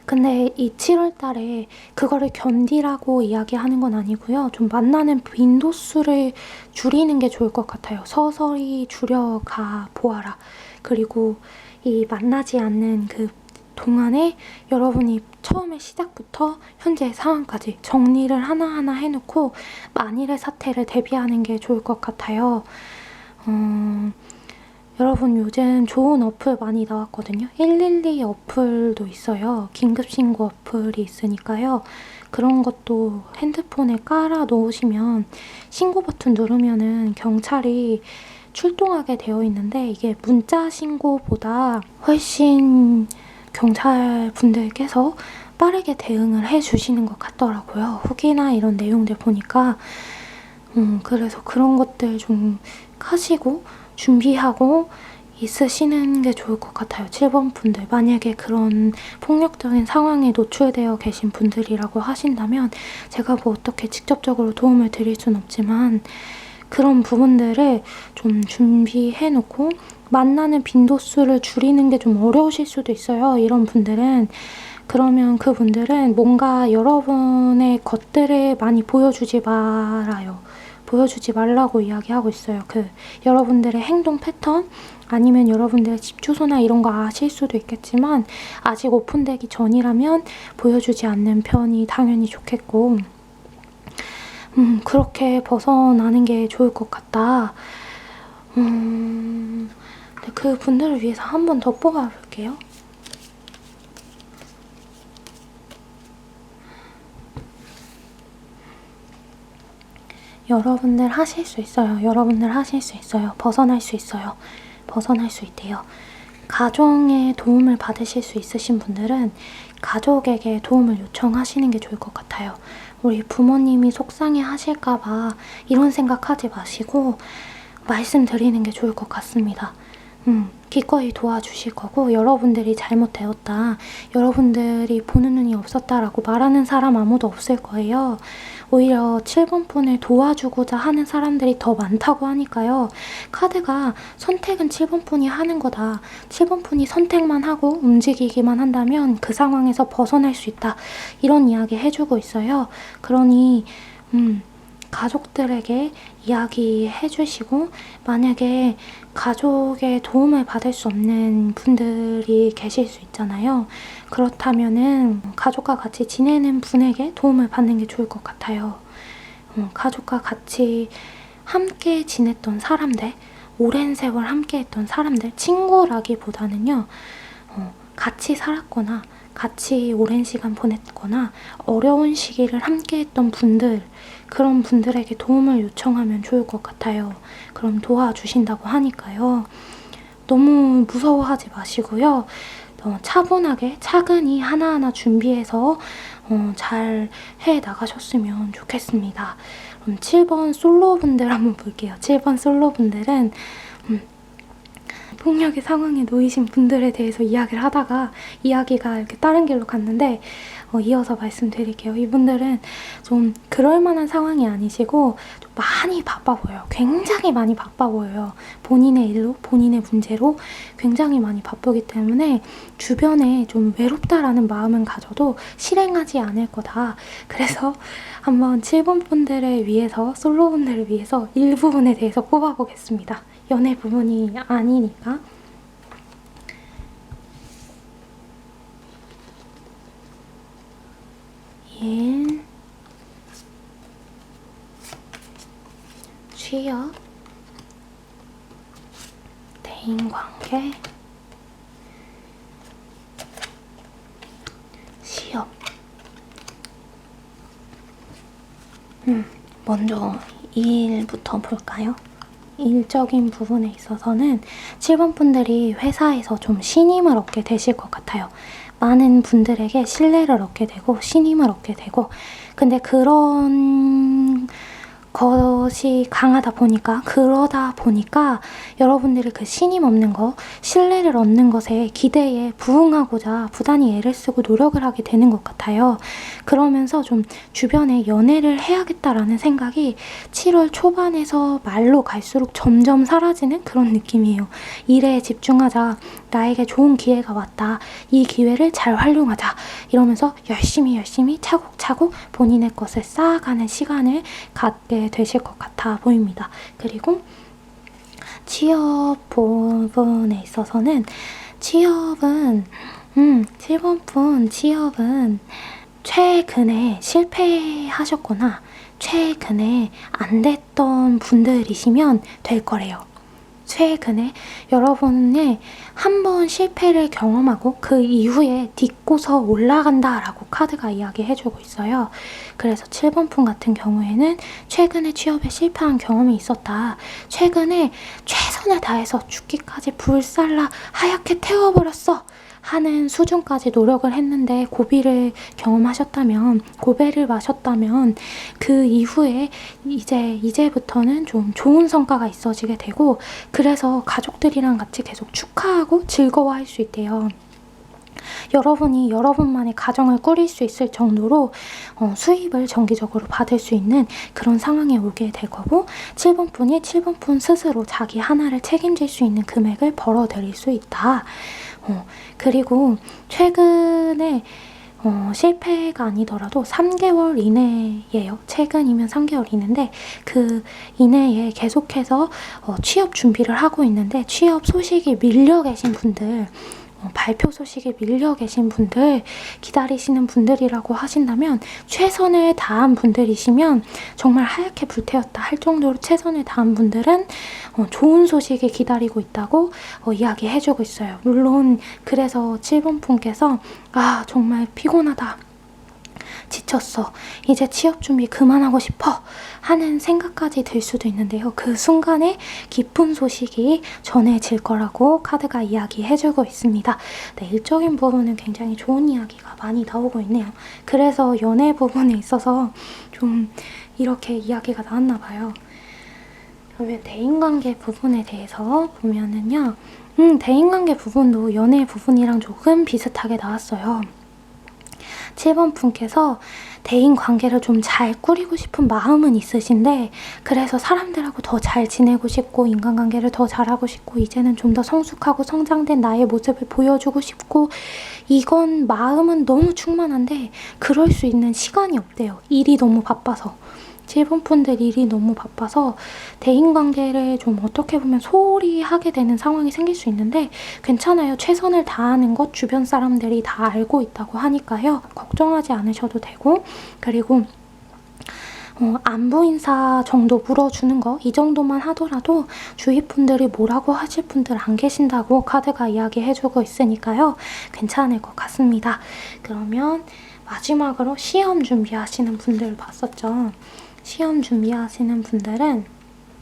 근데 이 7월 달에 그거를 견디라고 이야기하는 건 아니고요. 좀 만나는 빈도수를 줄이는 게 좋을 것 같아요. 서서히 줄여가 보아라. 그리고 이 만나지 않는 그 동안에 여러분이 처음에 시작부터 현재의 상황까지 정리를 하나하나 해놓고 만일의 사태를 대비하는 게 좋을 것 같아요. 여러분 요즘 좋은 어플 많이 나왔거든요. 112 어플도 있어요. 긴급신고 어플이 있으니까요. 그런 것도 핸드폰에 깔아 놓으시면 신고 버튼 누르면은 경찰이 출동하게 되어 있는데 이게 문자 신고보다 훨씬 경찰분들께서 빠르게 대응을 해주시는 것 같더라고요. 후기나 이런 내용들 보니까 그래서 그런 것들 좀 하시고 준비하고 있으시는 게 좋을 것 같아요. 7번 분들 만약에 그런 폭력적인 상황에 노출되어 계신 분들이라고 하신다면 제가 뭐 어떻게 직접적으로 도움을 드릴 순 없지만 그런 부분들을 좀 준비해 놓고 만나는 빈도수를 줄이는 게 좀 어려우실 수도 있어요. 이런 분들은. 그러면 그분들은 뭔가 여러분의 것들을 많이 보여주지 말아요. 보여주지 말라고 이야기하고 있어요. 여러분들의 행동 패턴 아니면 여러분들의 집 주소나 이런 거 아실 수도 있겠지만 아직 오픈되기 전이라면 보여주지 않는 편이 당연히 좋겠고 그렇게 벗어나는 게 좋을 것 같다. 그 분들을 위해서 한 번 더 뽑아볼게요. 여러분들 하실 수 있어요. 여러분들 하실 수 있어요. 벗어날 수 있어요. 벗어날 수 있대요. 가정의 도움을 받으실 수 있으신 분들은 가족에게 도움을 요청하시는 게 좋을 것 같아요. 우리 부모님이 속상해 하실까봐 이런 생각하지 마시고 말씀드리는 게 좋을 것 같습니다. 기꺼이 도와주실 거고 여러분들이 잘못되었다, 여러분들이 보는 눈이 없었다라고 말하는 사람 아무도 없을 거예요. 오히려 7번 분을 도와주고자 하는 사람들이 더 많다고 하니까요. 카드가 선택은 7번 분이 하는 거다. 7번 분이 선택만 하고 움직이기만 한다면 그 상황에서 벗어날 수 있다. 이런 이야기 해주고 있어요. 그러니 가족들에게 이야기해 주시고 만약에 가족의 도움을 받을 수 없는 분들이 계실 수 있잖아요. 그렇다면은 가족과 같이 지내는 분에게 도움을 받는 게 좋을 것 같아요. 가족과 같이 함께 지냈던 사람들, 오랜 세월 함께 했던 사람들, 친구라기보다는요. 같이 살았거나 같이 오랜 시간 보냈거나 어려운 시기를 함께 했던 분들, 그런 분들에게 도움을 요청하면 좋을 것 같아요. 그럼 도와주신다고 하니까요. 너무 무서워하지 마시고요. 차분하게 차근히 하나하나 준비해서 잘 해나가셨으면 좋겠습니다. 그럼 7번 솔로분들 한번 볼게요. 7번 솔로분들은 폭력의 상황에 놓이신 분들에 대해서 이야기를 하다가 이야기가 이렇게 다른 길로 갔는데 이어서 말씀드릴게요. 이분들은 좀 그럴 만한 상황이 아니시고 좀 많이 바빠 보여요. 굉장히 많이 바빠 보여요. 본인의 일로, 본인의 문제로 굉장히 많이 바쁘기 때문에 주변에 좀 외롭다라는 마음은 가져도 실행하지 않을 거다. 그래서 한번 7번 분들을 위해서, 솔로분들을 위해서 일부분에 대해서 뽑아보겠습니다. 연애 부분이 아니니까. 취업, 대인관계, 시업. 먼저 일부터 볼까요? 일적인 부분에 있어서는 7번 분들이 회사에서 좀 신임을 얻게 되실 것 같아요. 많은 분들에게 신뢰를 얻게 되고 신임을 얻게 되고, 근데 그런 것이 강하다 보니까, 그러다 보니까 여러분들이 그 신임 없는 거, 신뢰를 얻는 것에 기대에 부응하고자 부단히 애를 쓰고 노력을 하게 되는 것 같아요. 그러면서 좀 주변에 연애를 해야겠다라는 생각이 7월 초반에서 말로 갈수록 점점 사라지는 그런 느낌이에요. 일에 집중하자, 나에게 좋은 기회가 왔다, 이 기회를 잘 활용하자, 이러면서 열심히 차곡차곡 본인의 것을 쌓아가는 시간을 갖게 되실 것 같아 보입니다. 그리고 취업 부분에 있어서는 취업은 7번 분 취업은 최근에 실패하셨거나 최근에 안 됐던 분들이시면 될 거래요. 최근에 여러분의 한 번 실패를 경험하고 그 이후에 딛고서 올라간다 라고 카드가 이야기해주고 있어요. 그래서 7번 품 같은 경우에는 최근에 취업에 실패한 경험이 있었다. 최근에 최선을 다해서 죽기까지 불살라 하얗게 태워버렸어 하는 수준까지 노력을 했는데 고비를 경험하셨다면, 고배를 마셨다면 그 이후에 이제부터는 좀 좋은 성과가 있어지게 되고, 그래서 가족들이랑 같이 계속 축하하고 즐거워할 수 있대요. 여러분이 여러분만의 가정을 꾸릴 수 있을 정도로 수입을 정기적으로 받을 수 있는 그런 상황에 오게 될 거고, 7번 분이 7번 분 스스로 자기 하나를 책임질 수 있는 금액을 벌어들일 수 있다. 그리고 최근에 실패가 아니더라도 3개월 이내예요. 최근이면 3개월 이내인데 그 이내에 계속해서 취업 준비를 하고 있는데 취업 소식이 밀려 계신 분들, 발표 소식이 밀려 계신 분들, 기다리시는 분들이라고 하신다면, 최선을 다한 분들이시면, 정말 하얗게 불태웠다 할 정도로 최선을 다한 분들은 좋은 소식이 기다리고 있다고 이야기해주고 있어요. 물론 그래서 7번 분께서 정말 피곤하다, 지쳤어, 이제 취업 준비 그만하고 싶어 하는 생각까지 들 수도 있는데요. 그 순간에 기쁜 소식이 전해질 거라고 카드가 이야기해주고 있습니다. 네, 일적인 부분은 굉장히 좋은 이야기가 많이 나오고 있네요. 그래서 연애 부분에 있어서 좀 이렇게 이야기가 나왔나 봐요. 그러면 대인관계 부분에 대해서 보면은요, 대인관계 부분도 연애 부분이랑 조금 비슷하게 나왔어요. 7번 분께서 대인관계를 좀 잘 꾸리고 싶은 마음은 있으신데, 그래서 사람들하고 더 잘 지내고 싶고 인간관계를 더 잘하고 싶고 이제는 좀 더 성숙하고 성장된 나의 모습을 보여주고 싶고, 이건 마음은 너무 충만한데 그럴 수 있는 시간이 없대요. 일이 너무 바빠서. 7번 분들 일이 너무 바빠서 대인관계를 좀 어떻게 보면 소홀히 하게 되는 상황이 생길 수 있는데, 괜찮아요. 최선을 다하는 것 주변 사람들이 다 알고 있다고 하니까요. 걱정하지 않으셔도 되고, 그리고 안부 인사 정도 물어주는 거, 이 정도만 하더라도 주위 분들이 뭐라고 하실 분들 안 계신다고 카드가 이야기해주고 있으니까요. 괜찮을 것 같습니다. 그러면 마지막으로 시험 준비하시는 분들 봤었죠. 시험 준비하시는 분들은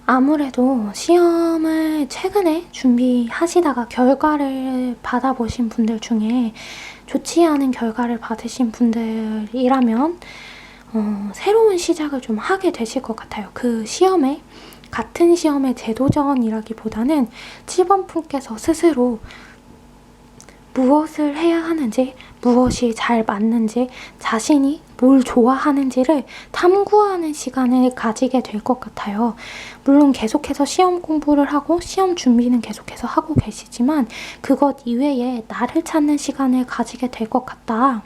아무래도 시험을 최근에 준비하시다가 결과를 받아보신 분들 중에 좋지 않은 결과를 받으신 분들이라면 새로운 시작을 좀 하게 되실 것 같아요. 그 시험에, 같은 시험의 재도전이라기보다는 7번 분께서 스스로 무엇을 해야 하는지, 무엇이 잘 맞는지, 자신이 뭘 좋아하는지를 탐구하는 시간을 가지게 될 것 같아요. 물론 계속해서 시험 공부를 하고 시험 준비는 계속해서 하고 계시지만 그것 이외에 나를 찾는 시간을 가지게 될 것 같다.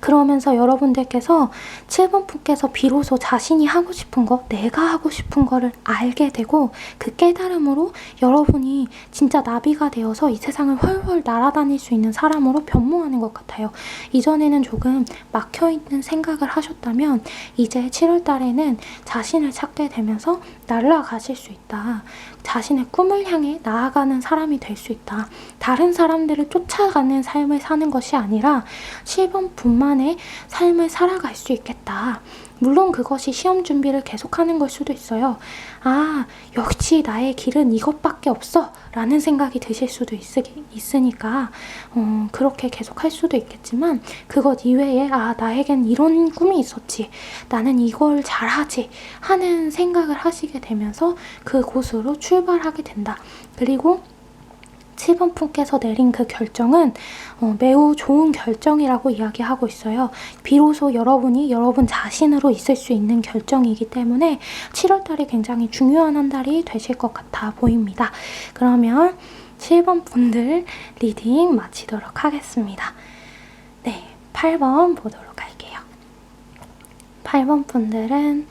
그러면서 여러분들께서 7번 분께서 비로소 자신이 하고 싶은 거, 내가 하고 싶은 거를 알게 되고, 그 깨달음으로 여러분이 진짜 나비가 되어서 이 세상을 훨훨 날아다닐 수 있는 사람으로 변모하는 것 같아요. 이전에는 조금 막혀있는 생각을 하셨다면 이제 7월 달에는 자신을 찾게 되면서 날아가실 수 있다. 자신의 꿈을 향해 나아가는 사람이 될 수 있다. 다른 사람들을 쫓아가는 삶을 사는 것이 아니라 7번 분만의 삶을 살아갈 수 있겠다. 물론 그것이 시험 준비를 계속하는 걸 수도 있어요. 역시 나의 길은 이것밖에 없어 라는 생각이 드실 수도 있으니까 그렇게 계속할 수도 있겠지만, 그것 이외에 나에겐 이런 꿈이 있었지, 나는 이걸 잘하지 하는 생각을 하시게 되면서 그곳으로 출발하게 된다. 그리고 7번 분께서 내린 그 결정은 매우 좋은 결정이라고 이야기하고 있어요. 비로소 여러분이 여러분 자신으로 있을 수 있는 결정이기 때문에 7월달이 굉장히 중요한 한 달이 되실 것 같아 보입니다. 그러면 7번 분들 리딩 마치도록 하겠습니다. 네, 8번 보도록 할게요. 8번 분들은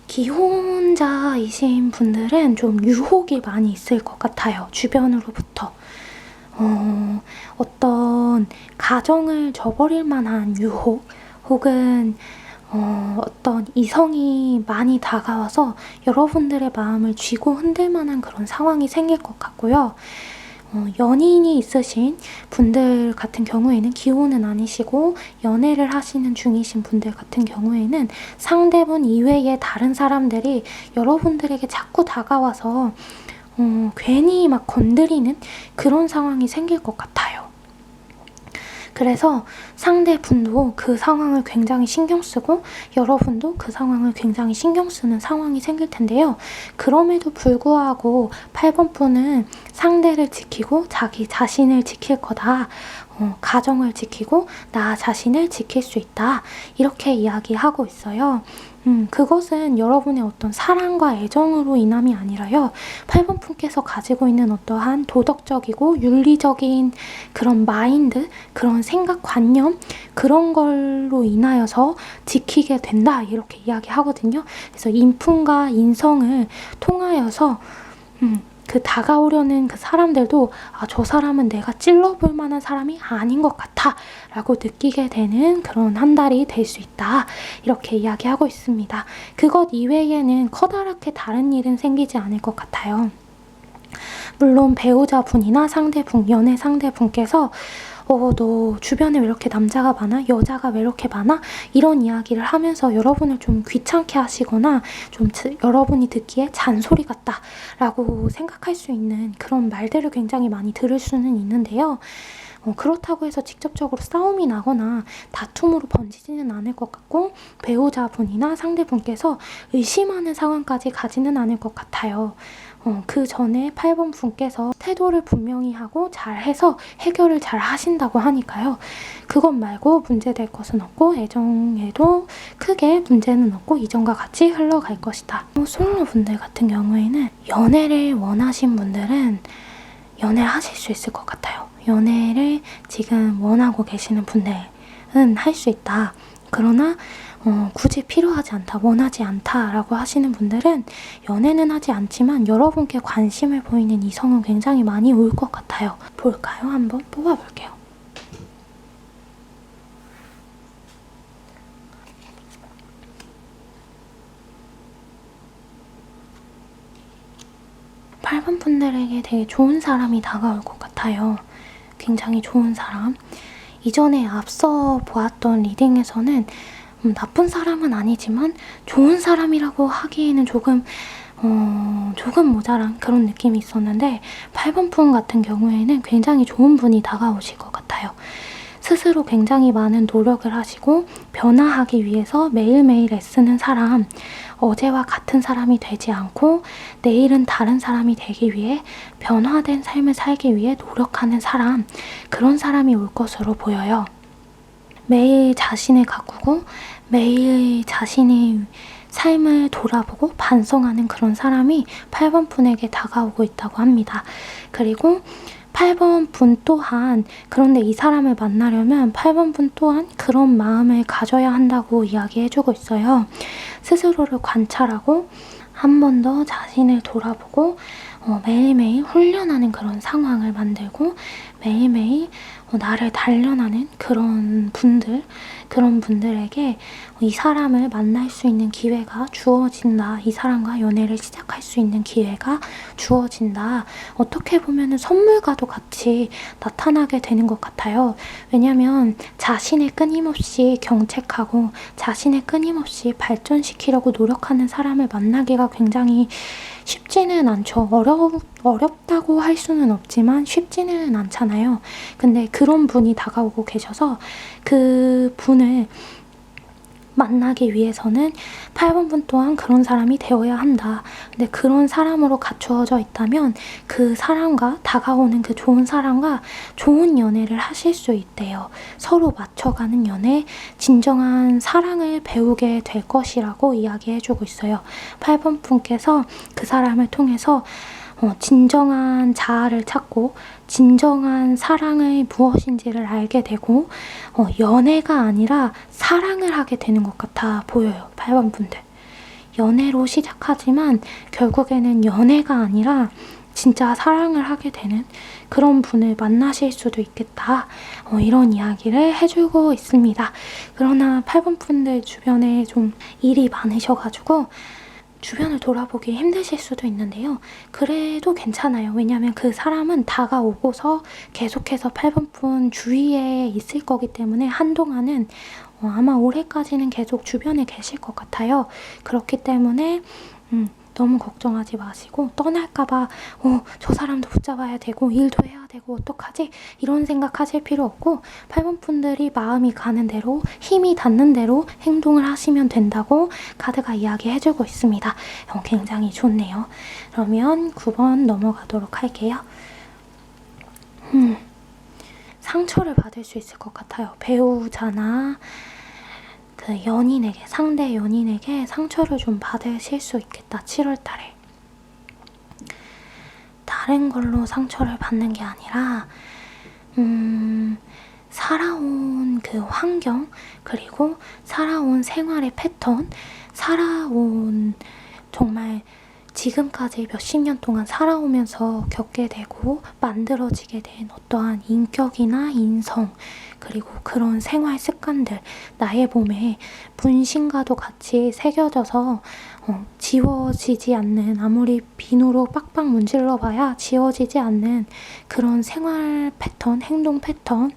기혼자이신 분들은 좀 유혹이 많이 있을 것 같아요. 주변으로부터. 어떤 가정을 저버릴 만한 유혹, 혹은 어떤 이성이 많이 다가와서 여러분들의 마음을 쥐고 흔들 만한 그런 상황이 생길 것 같고요. 연인이 있으신 분들 같은 경우에는 기혼은 아니시고 연애를 하시는 중이신 분들 같은 경우에는 상대분 이외의 다른 사람들이 여러분들에게 자꾸 다가와서 괜히 막 건드리는 그런 상황이 생길 것 같아요. 그래서 상대분도 그 상황을 굉장히 신경 쓰고 여러분도 그 상황을 굉장히 신경 쓰는 상황이 생길 텐데요. 그럼에도 불구하고 8번 분은 상대를 지키고 자기 자신을 지킬 거다. 가정을 지키고 나 자신을 지킬 수 있다. 이렇게 이야기하고 있어요. 그것은 여러분의 어떤 사랑과 애정으로 인함이 아니라요. 8번 분께서 가지고 있는 어떠한 도덕적이고 윤리적인 그런 마인드, 그런 생각관념, 그런 걸로 인하여서 지키게 된다. 이렇게 이야기하거든요. 그래서 인품과 인성을 통하여서 그 다가오려는 그 사람들도 저 사람은 내가 찔러볼 만한 사람이 아닌 것 같아 라고 느끼게 되는 그런 한 달이 될 수 있다. 이렇게 이야기하고 있습니다. 그것 이외에는 커다랗게 다른 일은 생기지 않을 것 같아요. 물론 배우자분이나 상대분, 연애 상대분께서 너 주변에 왜 이렇게 남자가 많아? 여자가 왜 이렇게 많아? 이런 이야기를 하면서 여러분을 좀 귀찮게 하시거나 좀 여러분이 듣기에 잔소리 같다 라고 생각할 수 있는 그런 말들을 굉장히 많이 들을 수는 있는데요. 그렇다고 해서 직접적으로 싸움이 나거나 다툼으로 번지지는 않을 것 같고 배우자분이나 상대분께서 의심하는 상황까지 가지는 않을 것 같아요. 그 전에 8번 분께서 태도를 분명히 하고 잘해서 해결을 잘 하신다고 하니까요. 그것 말고 문제될 것은 없고 애정에도 크게 문제는 없고 이전과 같이 흘러갈 것이다. 솔로 분들 같은 경우에는 연애를 원하신 분들은 연애를 하실 수 있을 것 같아요. 연애를 지금 원하고 계시는 분들은 할 수 있다. 그러나 굳이 필요하지 않다, 원하지 않다라고 하시는 분들은 연애는 하지 않지만 여러분께 관심을 보이는 이성은 굉장히 많이 올 것 같아요. 볼까요? 한번 뽑아볼게요. 팔 번 분들에게 되게 좋은 사람이 다가올 것 같아요. 굉장히 좋은 사람. 이전에 앞서 보았던 리딩에서는 나쁜 사람은 아니지만 좋은 사람이라고 하기에는 조금 모자란 그런 느낌이 있었는데 8번 분 같은 경우에는 굉장히 좋은 분이 다가오실 것 같아요. 스스로 굉장히 많은 노력을 하시고 변화하기 위해서 매일매일 애쓰는 사람, 어제와 같은 사람이 되지 않고 내일은 다른 사람이 되기 위해 변화된 삶을 살기 위해 노력하는 사람, 그런 사람이 올 것으로 보여요. 매일 자신을 가꾸고 매일 자신의 삶을 돌아보고 반성하는 그런 사람이 8번 분에게 다가오고 있다고 합니다. 그리고 8번 분 또한, 그런데 이 사람을 만나려면 8번 분 또한 그런 마음을 가져야 한다고 이야기해주고 있어요. 스스로를 관찰하고 한 번 더 자신을 돌아보고 매일매일 훈련하는 그런 상황을 만들고 매일매일 나를 단련하는 그런 분들에게 이 사람을 만날 수 있는 기회가 주어진다. 이 사람과 연애를 시작할 수 있는 기회가 주어진다. 어떻게 보면 선물과도 같이 나타나게 되는 것 같아요. 왜냐하면 자신을 끊임없이 경책하고 자신을 끊임없이 발전시키려고 노력하는 사람을 만나기가 굉장히 쉽지는 않죠. 어렵다고 할 수는 없지만 쉽지는 않잖아요. 근데 그런 분이 다가오고 계셔서 그 분을 만나기 위해서는 8번 분 또한 그런 사람이 되어야 한다. 근데 그런 사람으로 갖추어져 있다면 그 사람과 다가오는 그 좋은 사람과 좋은 연애를 하실 수 있대요. 서로 맞춰가는 연애, 진정한 사랑을 배우게 될 것이라고 이야기해주고 있어요. 8번 분께서 그 사람을 통해서 진정한 자아를 찾고 진정한 사랑의 무엇인지를 알게 되고 연애가 아니라 사랑을 하게 되는 것 같아 보여요. 8번 분들. 연애로 시작하지만 결국에는 연애가 아니라 진짜 사랑을 하게 되는 그런 분을 만나실 수도 있겠다. 이런 이야기를 해주고 있습니다. 그러나 8번 분들 주변에 좀 일이 많으셔가지고 주변을 돌아보기 힘드실 수도 있는데요. 그래도 괜찮아요. 왜냐하면 그 사람은 다가오고서 계속해서 8번 분 주위에 있을 거기 때문에 한동안은 아마 올해까지는 계속 주변에 계실 것 같아요. 그렇기 때문에 너무 걱정하지 마시고 떠날까봐 저 사람도 붙잡아야 되고 일도 해야 되고 어떡하지? 이런 생각하실 필요 없고 8번 분들이 마음이 가는 대로 힘이 닿는 대로 행동을 하시면 된다고 카드가 이야기해주고 있습니다. 굉장히 좋네요. 그러면 9번 넘어가도록 할게요. 상처를 받을 수 있을 것 같아요. 배우자나 그 연인에게, 상대 연인에게 상처를 좀 받으실 수 있겠다. 7월달에. 다른 걸로 상처를 받는 게 아니라 살아온 그 환경, 그리고 살아온 생활의 패턴, 살아온 정말 지금까지 몇십 년 동안 살아오면서 겪게 되고 만들어지게 된 어떠한 인격이나 인성, 그리고 그런 생활 습관들, 나의 몸에 분신과도 같이 새겨져서 지워지지 않는, 아무리 비누로 빡빡 문질러봐야 지워지지 않는 그런 생활 패턴, 행동 패턴,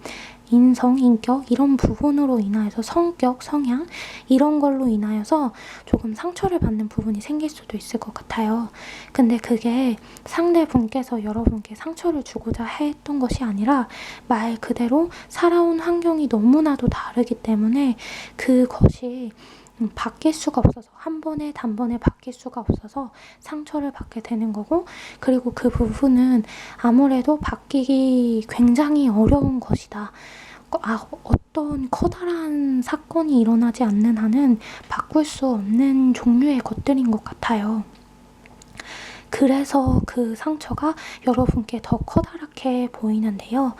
인성, 인격 이런 부분으로 인하여서 성격, 성향 이런 걸로 인하여서 조금 상처를 받는 부분이 생길 수도 있을 것 같아요. 근데 그게 상대분께서 여러분께 상처를 주고자 했던 것이 아니라 말 그대로 살아온 환경이 너무나도 다르기 때문에 그것이 바뀔 수가 없어서 한 번에 단번에 바뀔 수가 없어서 상처를 받게 되는 거고, 그리고 그 부분은 아무래도 바뀌기 굉장히 어려운 것이다. 어떤 커다란 사건이 일어나지 않는 한은 바꿀 수 없는 종류의 것들인 것 같아요. 그래서 그 상처가 여러분께 더 커다랗게 보이는데요.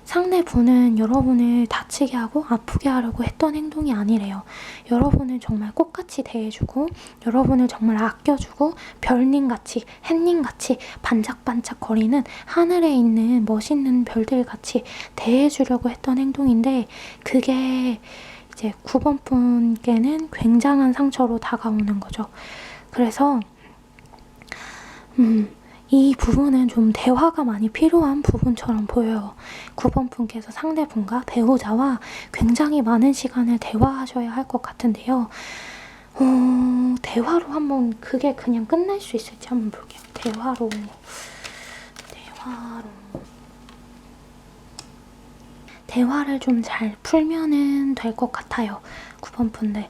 상대분은 여러분을 다치게 하고 아프게 하려고 했던 행동이 아니래요. 여러분을 정말 꽃같이 대해주고 여러분을 정말 아껴주고 별님같이 햇님같이 반짝반짝 거리는 하늘에 있는 멋있는 별들같이 대해주려고 했던 행동인데 그게 이제 9번 분께는 굉장한 상처로 다가오는 거죠. 그래서 이 부분은 좀 대화가 많이 필요한 부분처럼 보여요. 9번 분께서 상대분과 배우자와 굉장히 많은 시간을 대화하셔야 할 것 같은데요. 대화로 한번 그게 그냥 끝날 수 있을지 한번 볼게요. 대화로. 대화를 좀 잘 풀면은 될 것 같아요. 9번 분들.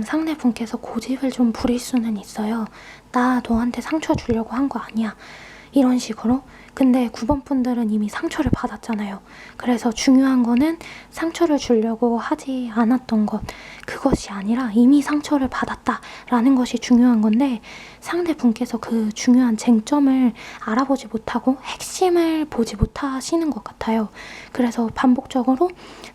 상대분께서 고집을 좀 부릴 수는 있어요. 나 너한테 상처 주려고 한 거 아니야. 이런 식으로. 근데 9번 분들은 이미 상처를 받았잖아요. 그래서 중요한 거는 상처를 주려고 하지 않았던 것, 그것이 아니라 이미 상처를 받았다라는 것이 중요한 건데 상대분께서 그 중요한 쟁점을 알아보지 못하고 핵심을 보지 못하시는 것 같아요. 그래서 반복적으로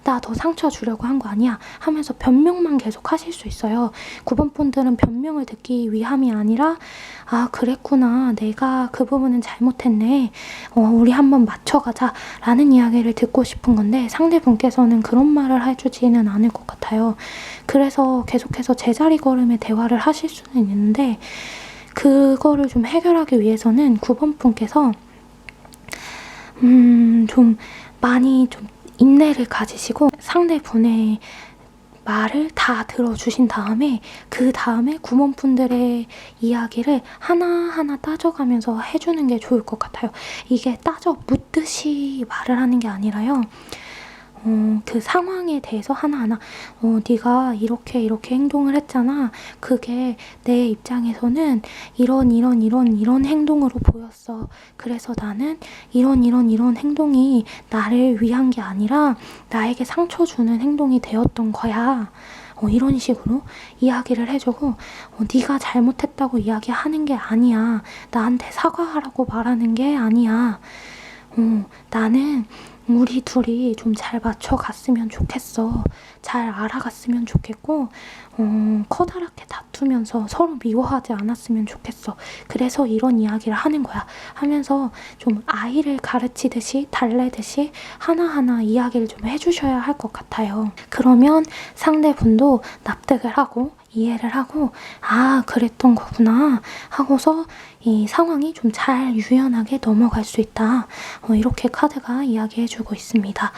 나 더 상처 주려고 한 거 아니야 하면서 변명만 계속 하실 수 있어요. 9번 분들은 변명을 듣기 위함이 아니라 아 그랬구나, 내가 그 부분은 잘못했네, 우리 한번 맞춰가자 라는 이야기를 듣고 싶은 건데 상대분께서는 그런 말을 해주지는 않을 것 같아요. 그래서 계속해서 제자리 걸음의 대화를 하실 수는 있는데 그거를 좀 해결하기 위해서는 9번 분께서 좀 많이 좀 인내를 가지시고 상대분의 말을 다 들어주신 다음에 그 다음에 9번 분들의 이야기를 하나하나 따져가면서 해주는 게 좋을 것 같아요. 이게 따져 묻듯이 말을 하는 게 아니라요. 그 상황에 대해서 하나하나 네가 이렇게 행동을 했잖아. 그게 내 입장에서는 이런 행동으로 보였어. 그래서 나는 이런 행동이 나를 위한 게 아니라 나에게 상처 주는 행동이 되었던 거야. 이런 식으로 이야기를 해주고 네가 잘못했다고 이야기하는 게 아니야. 나한테 사과하라고 말하는 게 아니야. 나는 우리 둘이 좀 잘 맞춰갔으면 좋겠어. 잘 알아갔으면 좋겠고, 커다랗게 다투면서 서로 미워하지 않았으면 좋겠어. 그래서 이런 이야기를 하는 거야. 하면서 좀 아이를 가르치듯이 달래듯이 하나하나 이야기를 좀 해주셔야 할 것 같아요. 그러면 상대분도 납득을 하고 이해를 하고 아 그랬던 거구나 하고서 이 상황이 좀 잘 유연하게 넘어갈 수 있다. 이렇게 카드가 이야기해주고 있습니다.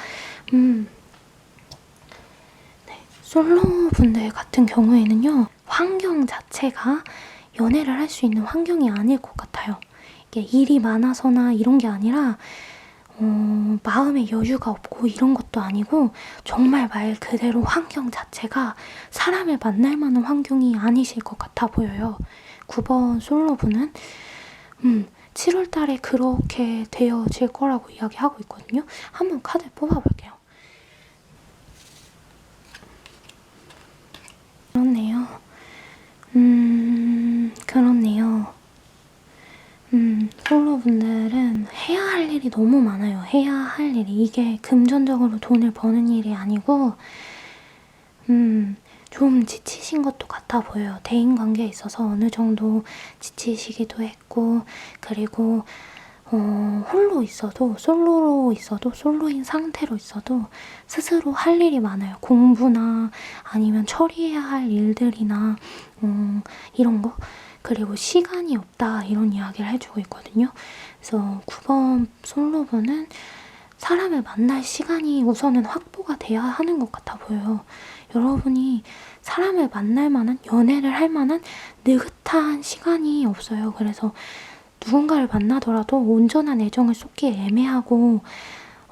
네, 솔로 분들 같은 경우에는요. 환경 자체가 연애를 할 수 있는 환경이 아닐 것 같아요. 이게 일이 많아서나 이런 게 아니라 마음의 여유가 없고 이런 것도 아니고 정말 말 그대로 환경 자체가 사람을 만날 만한 환경이 아니실 것 같아 보여요. 9번 솔로분은 7월 달에 그렇게 되어질 거라고 이야기하고 있거든요. 한번 카드 뽑아볼게요. 그렇네요. 그렇네요. 솔로분들은 해야 할 일이 너무 많아요. 해야 할 일이. 이게 금전적으로 돈을 버는 일이 아니고 좀 지치신 것도 같아 보여요. 대인관계에 있어서 어느 정도 지치시기도 했고 그리고 홀로 있어도 솔로로 있어도 솔로인 상태로 있어도 스스로 할 일이 많아요. 공부나 아니면 처리해야 할 일들이나 이런 거 그리고 시간이 없다 이런 이야기를 해주고 있거든요. 그래서 9번 솔로분은 사람을 만날 시간이 우선은 확보가 돼야 하는 것 같아 보여요. 여러분이 사람을 만날 만한 연애를 할 만한 느긋한 시간이 없어요. 그래서 누군가를 만나더라도 온전한 애정을 쏟기 애매하고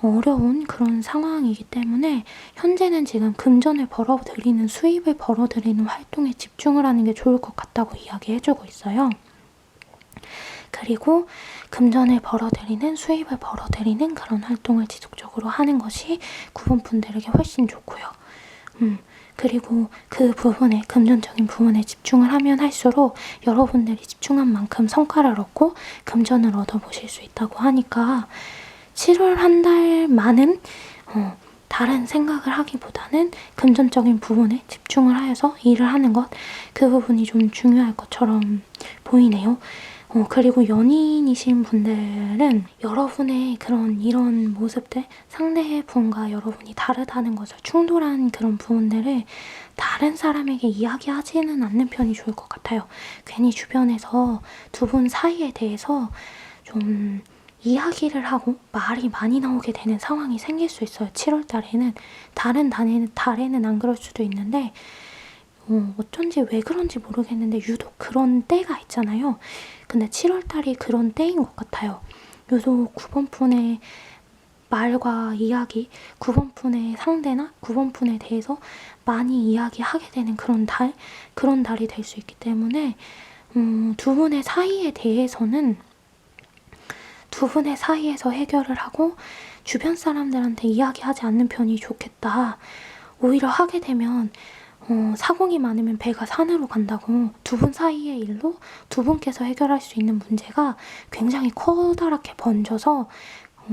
어려운 그런 상황이기 때문에 현재는 지금 금전을 벌어들이는 수입을 벌어들이는 활동에 집중을 하는 게 좋을 것 같다고 이야기해주고 있어요. 그리고 금전을 벌어들이는 수입을 벌어들이는 그런 활동을 지속적으로 하는 것이 9번 분들에게 훨씬 좋고요. 그리고 그 부분에 금전적인 부분에 집중을 하면 할수록 여러분들이 집중한 만큼 성과를 얻고 금전을 얻어보실 수 있다고 하니까 7월 한 달만은 다른 생각을 하기보다는 금전적인 부분에 집중을 하여서 일을 하는 것, 그 부분이 좀 중요할 것처럼 보이네요. 그리고 연인이신 분들은 여러분의 이런 모습들, 상대분과 여러분이 다르다는 것을 충돌한 그런 부분들을 다른 사람에게 이야기하지는 않는 편이 좋을 것 같아요. 괜히 주변에서 두 분 사이에 대해서 좀 이야기를 하고 말이 많이 나오게 되는 상황이 생길 수 있어요. 7월 달에는. 다른 달에는 안 그럴 수도 있는데 어쩐지 왜 그런지 모르겠는데 유독 그런 때가 있잖아요. 근데 7월 달이 그런 때인 것 같아요. 유독 9번 분의 말과 이야기, 9번 분의 상대나 9번 분에 대해서 많이 이야기하게 되는 그런 달이 될 수 있기 때문에 두 분의 사이에 대해서는 두 분의 사이에서 해결을 하고 주변 사람들한테 이야기하지 않는 편이 좋겠다. 오히려 하게 되면 사공이 많으면 배가 산으로 간다고 두 분 사이의 일로 두 분께서 해결할 수 있는 문제가 굉장히 커다랗게 번져서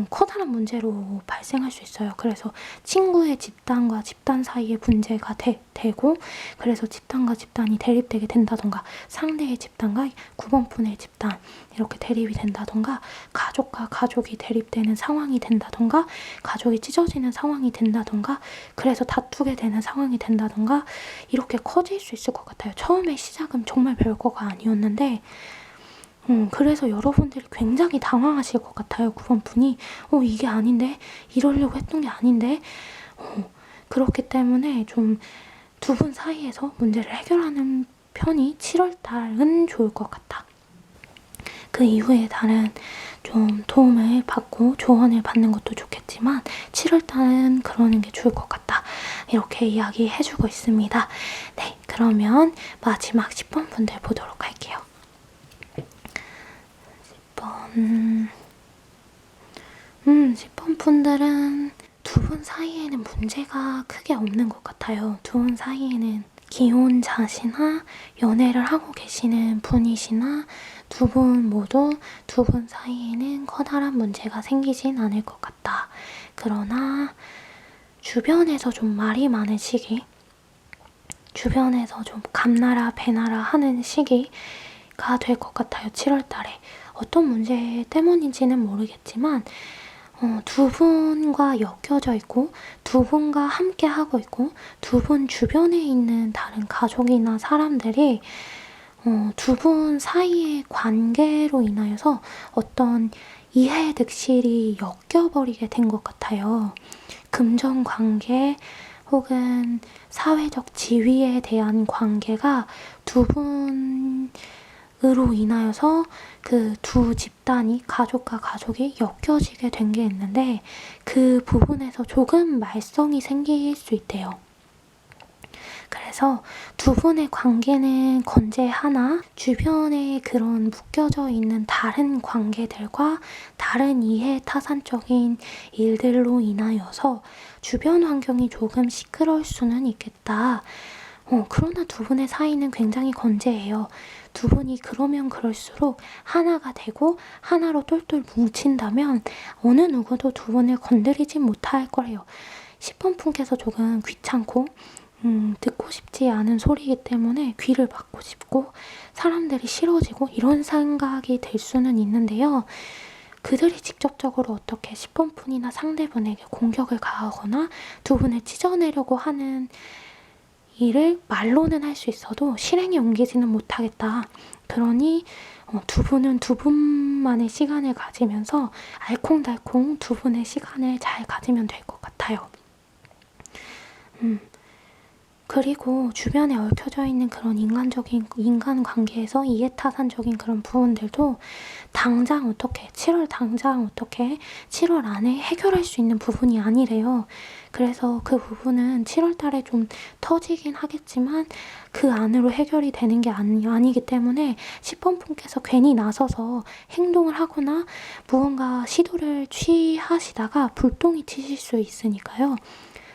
커다란 문제로 발생할 수 있어요. 그래서 친구의 집단과 집단 사이의 문제가 되고 그래서 집단과 집단이 대립되게 된다던가 상대의 집단과 9번 분의 집단 이렇게 대립이 된다던가 가족과 가족이 대립되는 상황이 된다던가 가족이 찢어지는 상황이 된다던가 그래서 다투게 되는 상황이 된다던가 이렇게 커질 수 있을 것 같아요. 처음에 시작은 정말 별거가 아니었는데 그래서 여러분들이 굉장히 당황하실 것 같아요. 9번 분이 이게 아닌데 이러려고 했던 게 아닌데 그렇기 때문에 좀 두 분 사이에서 문제를 해결하는 편이 7월 달은 좋을 것 같다. 그 이후에 달은 좀 도움을 받고 조언을 받는 것도 좋겠지만 7월 달은 그러는 게 좋을 것 같다. 이렇게 이야기해주고 있습니다. 네, 그러면 마지막 10번 분들 보도록 할게요. 10번 분들은 두 분 사이에는 문제가 크게 없는 것 같아요. 두 분 사이에는 기혼자시나 연애를 하고 계시는 분이시나 두 분 모두 두 분 사이에는 커다란 문제가 생기진 않을 것 같다. 그러나 주변에서 좀 말이 많은 시기, 주변에서 좀 감나라 배나라 하는 시기가 될 것 같아요. 7월 달에. 어떤 문제 때문인지는 모르겠지만 두 분과 엮여져 있고 두 분과 함께 하고 있고 두 분 주변에 있는 다른 가족이나 사람들이 두 분 사이의 관계로 인하여서 어떤 이해 득실이 엮여버리게 된 것 같아요. 금전관계 혹은 사회적 지위에 대한 관계가 두 분으로 인하여서 그 두 집단이 가족과 가족이 엮여지게 된 게 있는데 그 부분에서 조금 말썽이 생길 수 있대요. 그래서 두 분의 관계는 건재하나 주변에 그런 묶여져 있는 다른 관계들과 다른 이해타산적인 일들로 인하여서 주변 환경이 조금 시끄러울 수는 있겠다. 그러나 두 분의 사이는 굉장히 건재해요. 두 분이 그러면 그럴수록 하나가 되고 하나로 똘똘 뭉친다면 어느 누구도 두 분을 건드리지 못할 거래요. 10번 분께서 조금 귀찮고 듣고 싶지 않은 소리이기 때문에 귀를 막고 싶고 사람들이 싫어지고 이런 생각이 들 수는 있는데요. 그들이 직접적으로 어떻게 10번 분이나 상대분에게 공격을 가하거나 두 분을 찢어내려고 하는 일을 말로는 할 수 있어도 실행에 옮기지는 못하겠다. 그러니 두 분은 두 분만의 시간을 가지면서 알콩달콩 두 분의 시간을 잘 가지면 될 것 같아요. 그리고 주변에 얽혀져 있는 그런 인간관계에서 이해타산적인 그런 부분들도 당장 어떻게 7월 안에 해결할 수 있는 부분이 아니래요. 그래서 그 부분은 7월 달에 좀 터지긴 하겠지만 그 안으로 해결이 되는 게 아니기 때문에 10번 분께서 괜히 나서서 행동을 하거나 무언가 시도를 취하시다가 불똥이 튀실 수 있으니까요.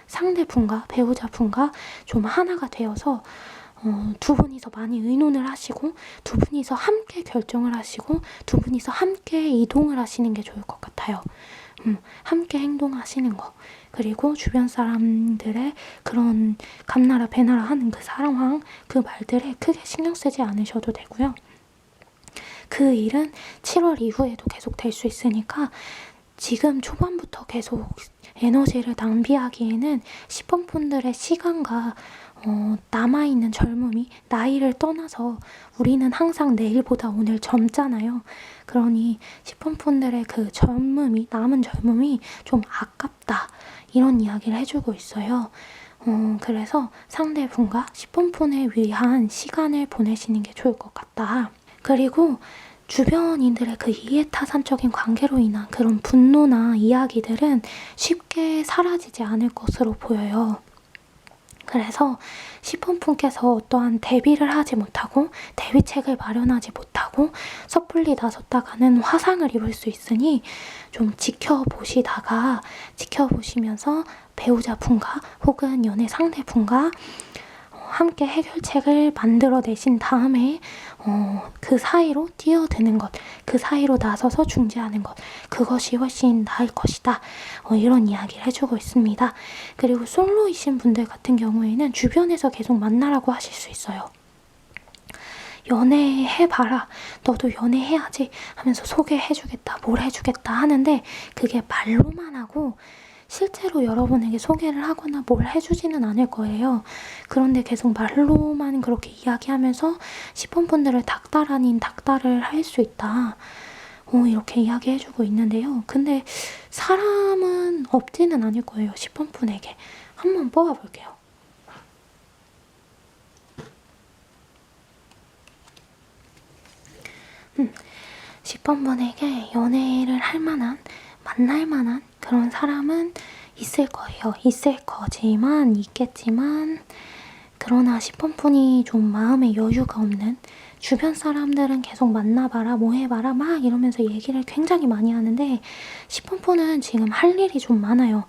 상대분과 배우자분과 좀 하나가 되어서 두 분이서 많이 의논을 하시고 두 분이서 함께 결정을 하시고 두 분이서 함께 이동을 하시는 게 좋을 것 같아요. 함께 행동하시는 거. 그리고 주변 사람들의 그런 감나라 배나라 하는 그 상황, 그 말들에 크게 신경 쓰지 않으셔도 되고요. 그 일은 7월 이후에도 계속 될 수 있으니까 지금 초반부터 계속 에너지를 낭비하기에는 10번 분들의 시간과 남아있는 젊음이 나이를 떠나서 우리는 항상 내일보다 오늘 젊잖아요. 그러니 10번 분들의 그 젊음이 남은 젊음이 좀 아깝다 이런 이야기를 해주고 있어요. 그래서 상대분과 10번 분을 위한 시간을 보내시는 게 좋을 것 같다. 그리고 주변인들의 그 이해타산적인 관계로 인한 그런 분노나 이야기들은 쉽게 사라지지 않을 것으로 보여요. 그래서 10번 분께서 어떠한 대비를 하지 못하고 대비책을 마련하지 못하고 섣불리 나섰다가는 화상을 입을 수 있으니 좀 지켜보시면서 배우자분과 혹은 연애 상대분과 함께 해결책을 만들어내신 다음에 그 사이로 뛰어드는 것, 그 사이로 나서서 중재하는 것, 그것이 훨씬 나을 것이다. 이런 이야기를 해주고 있습니다. 그리고 솔로이신 분들 같은 경우에는 주변에서 계속 만나라고 하실 수 있어요. 연애해봐라. 너도 연애해야지 하면서 소개해주겠다. 뭘 해주겠다 하는데 그게 말로만 하고 실제로 여러분에게 소개를 하거나 뭘 해주지는 않을 거예요. 그런데 계속 말로만 그렇게 이야기하면서 10번 분들을 닥달 아닌 닥달을 할 수 있다. 이렇게 이야기해주고 있는데요. 근데 사람은 없지는 않을 거예요. 10번 분에게. 한번 뽑아볼게요. 음, 10번 분에게 연애를 할 만한, 만날 만한 그런 사람은 있을 거예요. 있겠지만 그러나 10번 분이 좀 마음에 여유가 없는 주변 사람들은 계속 만나봐라 뭐 해봐라 막 이러면서 얘기를 굉장히 많이 하는데 10번 분은 지금 할 일이 좀 많아요.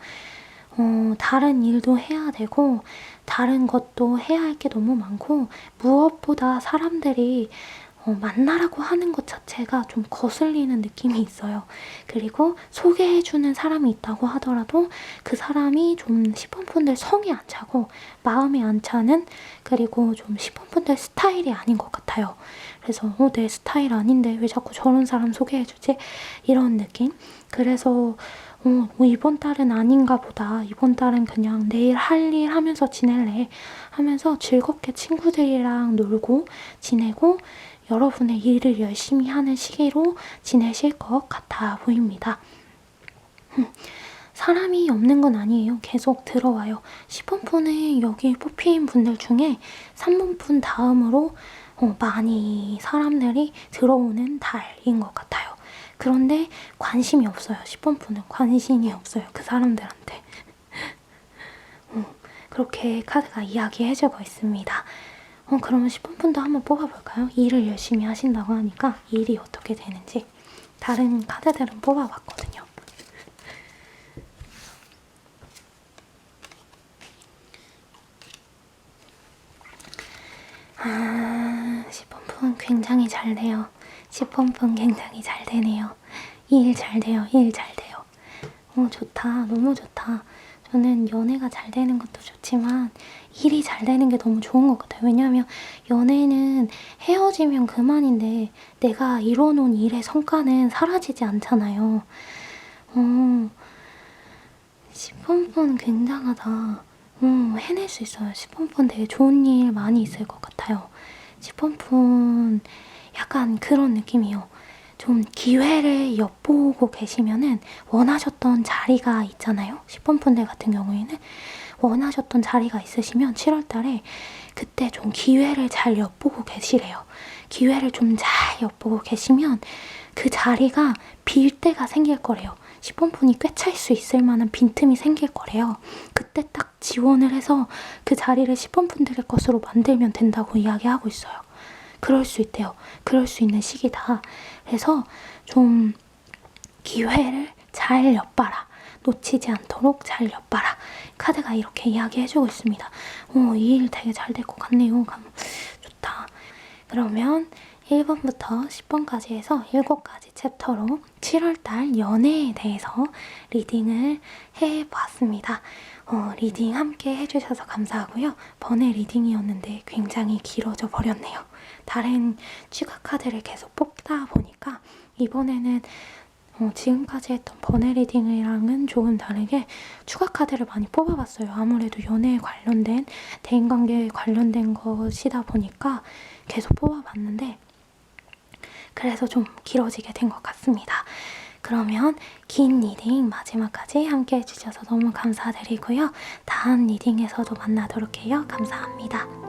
다른 일도 해야 되고 다른 것도 해야 할 게 너무 많고 무엇보다 사람들이 만나라고 하는 것 자체가 좀 거슬리는 느낌이 있어요. 그리고 소개해주는 사람이 있다고 하더라도 그 사람이 좀 10번 분들 성이 안 차고 마음이 안 차는, 그리고 좀 10번 분들 스타일이 아닌 것 같아요. 그래서 내 스타일 아닌데 왜 자꾸 저런 사람 소개해주지? 이런 느낌? 그래서 이번 달은 아닌가 보다. 이번 달은 그냥 내일 할 일 하면서 지낼래 하면서 즐겁게 친구들이랑 놀고 지내고 여러분의 일을 열심히 하는 시기로 지내실 것 같아 보입니다. 사람이 없는 건 아니에요. 계속 들어와요. 10번분은 여기 뽑힌 분들 중에 3번분 다음으로 많이 사람들이 들어오는 달인 것 같아요. 그런데 관심이 없어요. 10번분은 관심이 없어요. 그 사람들한테. 그렇게 카드가 이야기해주고 있습니다. 그러면 10번분도 한번 뽑아볼까요? 일을 열심히 하신다고 하니까 일이 어떻게 되는지 다른 카드들은 뽑아봤거든요. 아, 10번분 굉장히 잘 돼요. 10번분 굉장히 잘 되네요. 일 잘 돼요. 일 잘 돼요. 좋다. 너무 좋다. 저는 연애가 잘 되는 것도 좋지만 일이 잘 되는 게 너무 좋은 것 같아요. 왜냐하면 연애는 헤어지면 그만인데 내가 이뤄놓은 일의 성과는 사라지지 않잖아요. 10번분 굉장하다. 해낼 수 있어요. 10번분 되게 좋은 일 많이 있을 것 같아요. 10번분 약간 그런 느낌이에요. 좀 기회를 엿보고 계시면은 원하셨던 자리가 있잖아요. 10번분들 같은 경우에는 원하셨던 자리가 있으시면 7월달에 그때 좀 기회를 잘 엿보고 계시래요. 기회를 좀 잘 엿보고 계시면 그 자리가 빌 때가 생길 거래요. 10번분이 꿰찰 수 있을 만한 빈틈이 생길 거래요. 그때 딱 지원을 해서 그 자리를 10번분들의 것으로 만들면 된다고 이야기하고 있어요. 그럴 수 있대요. 그럴 수 있는 시기다. 그래서 좀 기회를 잘 엿봐라. 놓치지 않도록 잘 엿봐라. 카드가 이렇게 이야기해주고 있습니다. 이 일 되게 잘 될 것 같네요. 좋다. 그러면 1번부터 10번까지 해서 7가지 챕터로 7월달 연애에 대해서 리딩을 해봤습니다. 리딩 함께 해주셔서 감사하고요. 번외 리딩이었는데 굉장히 길어져 버렸네요. 다른 추가 카드를 계속 뽑다 보니까 이번에는 지금까지 했던 번외 리딩이랑은 조금 다르게 추가 카드를 많이 뽑아봤어요. 아무래도 연애에 관련된, 대인관계에 관련된 것이다 보니까 계속 뽑아봤는데 그래서 좀 길어지게 된 것 같습니다. 그러면 긴 리딩 마지막까지 함께 해주셔서 너무 감사드리고요. 다음 리딩에서도 만나도록 해요. 감사합니다.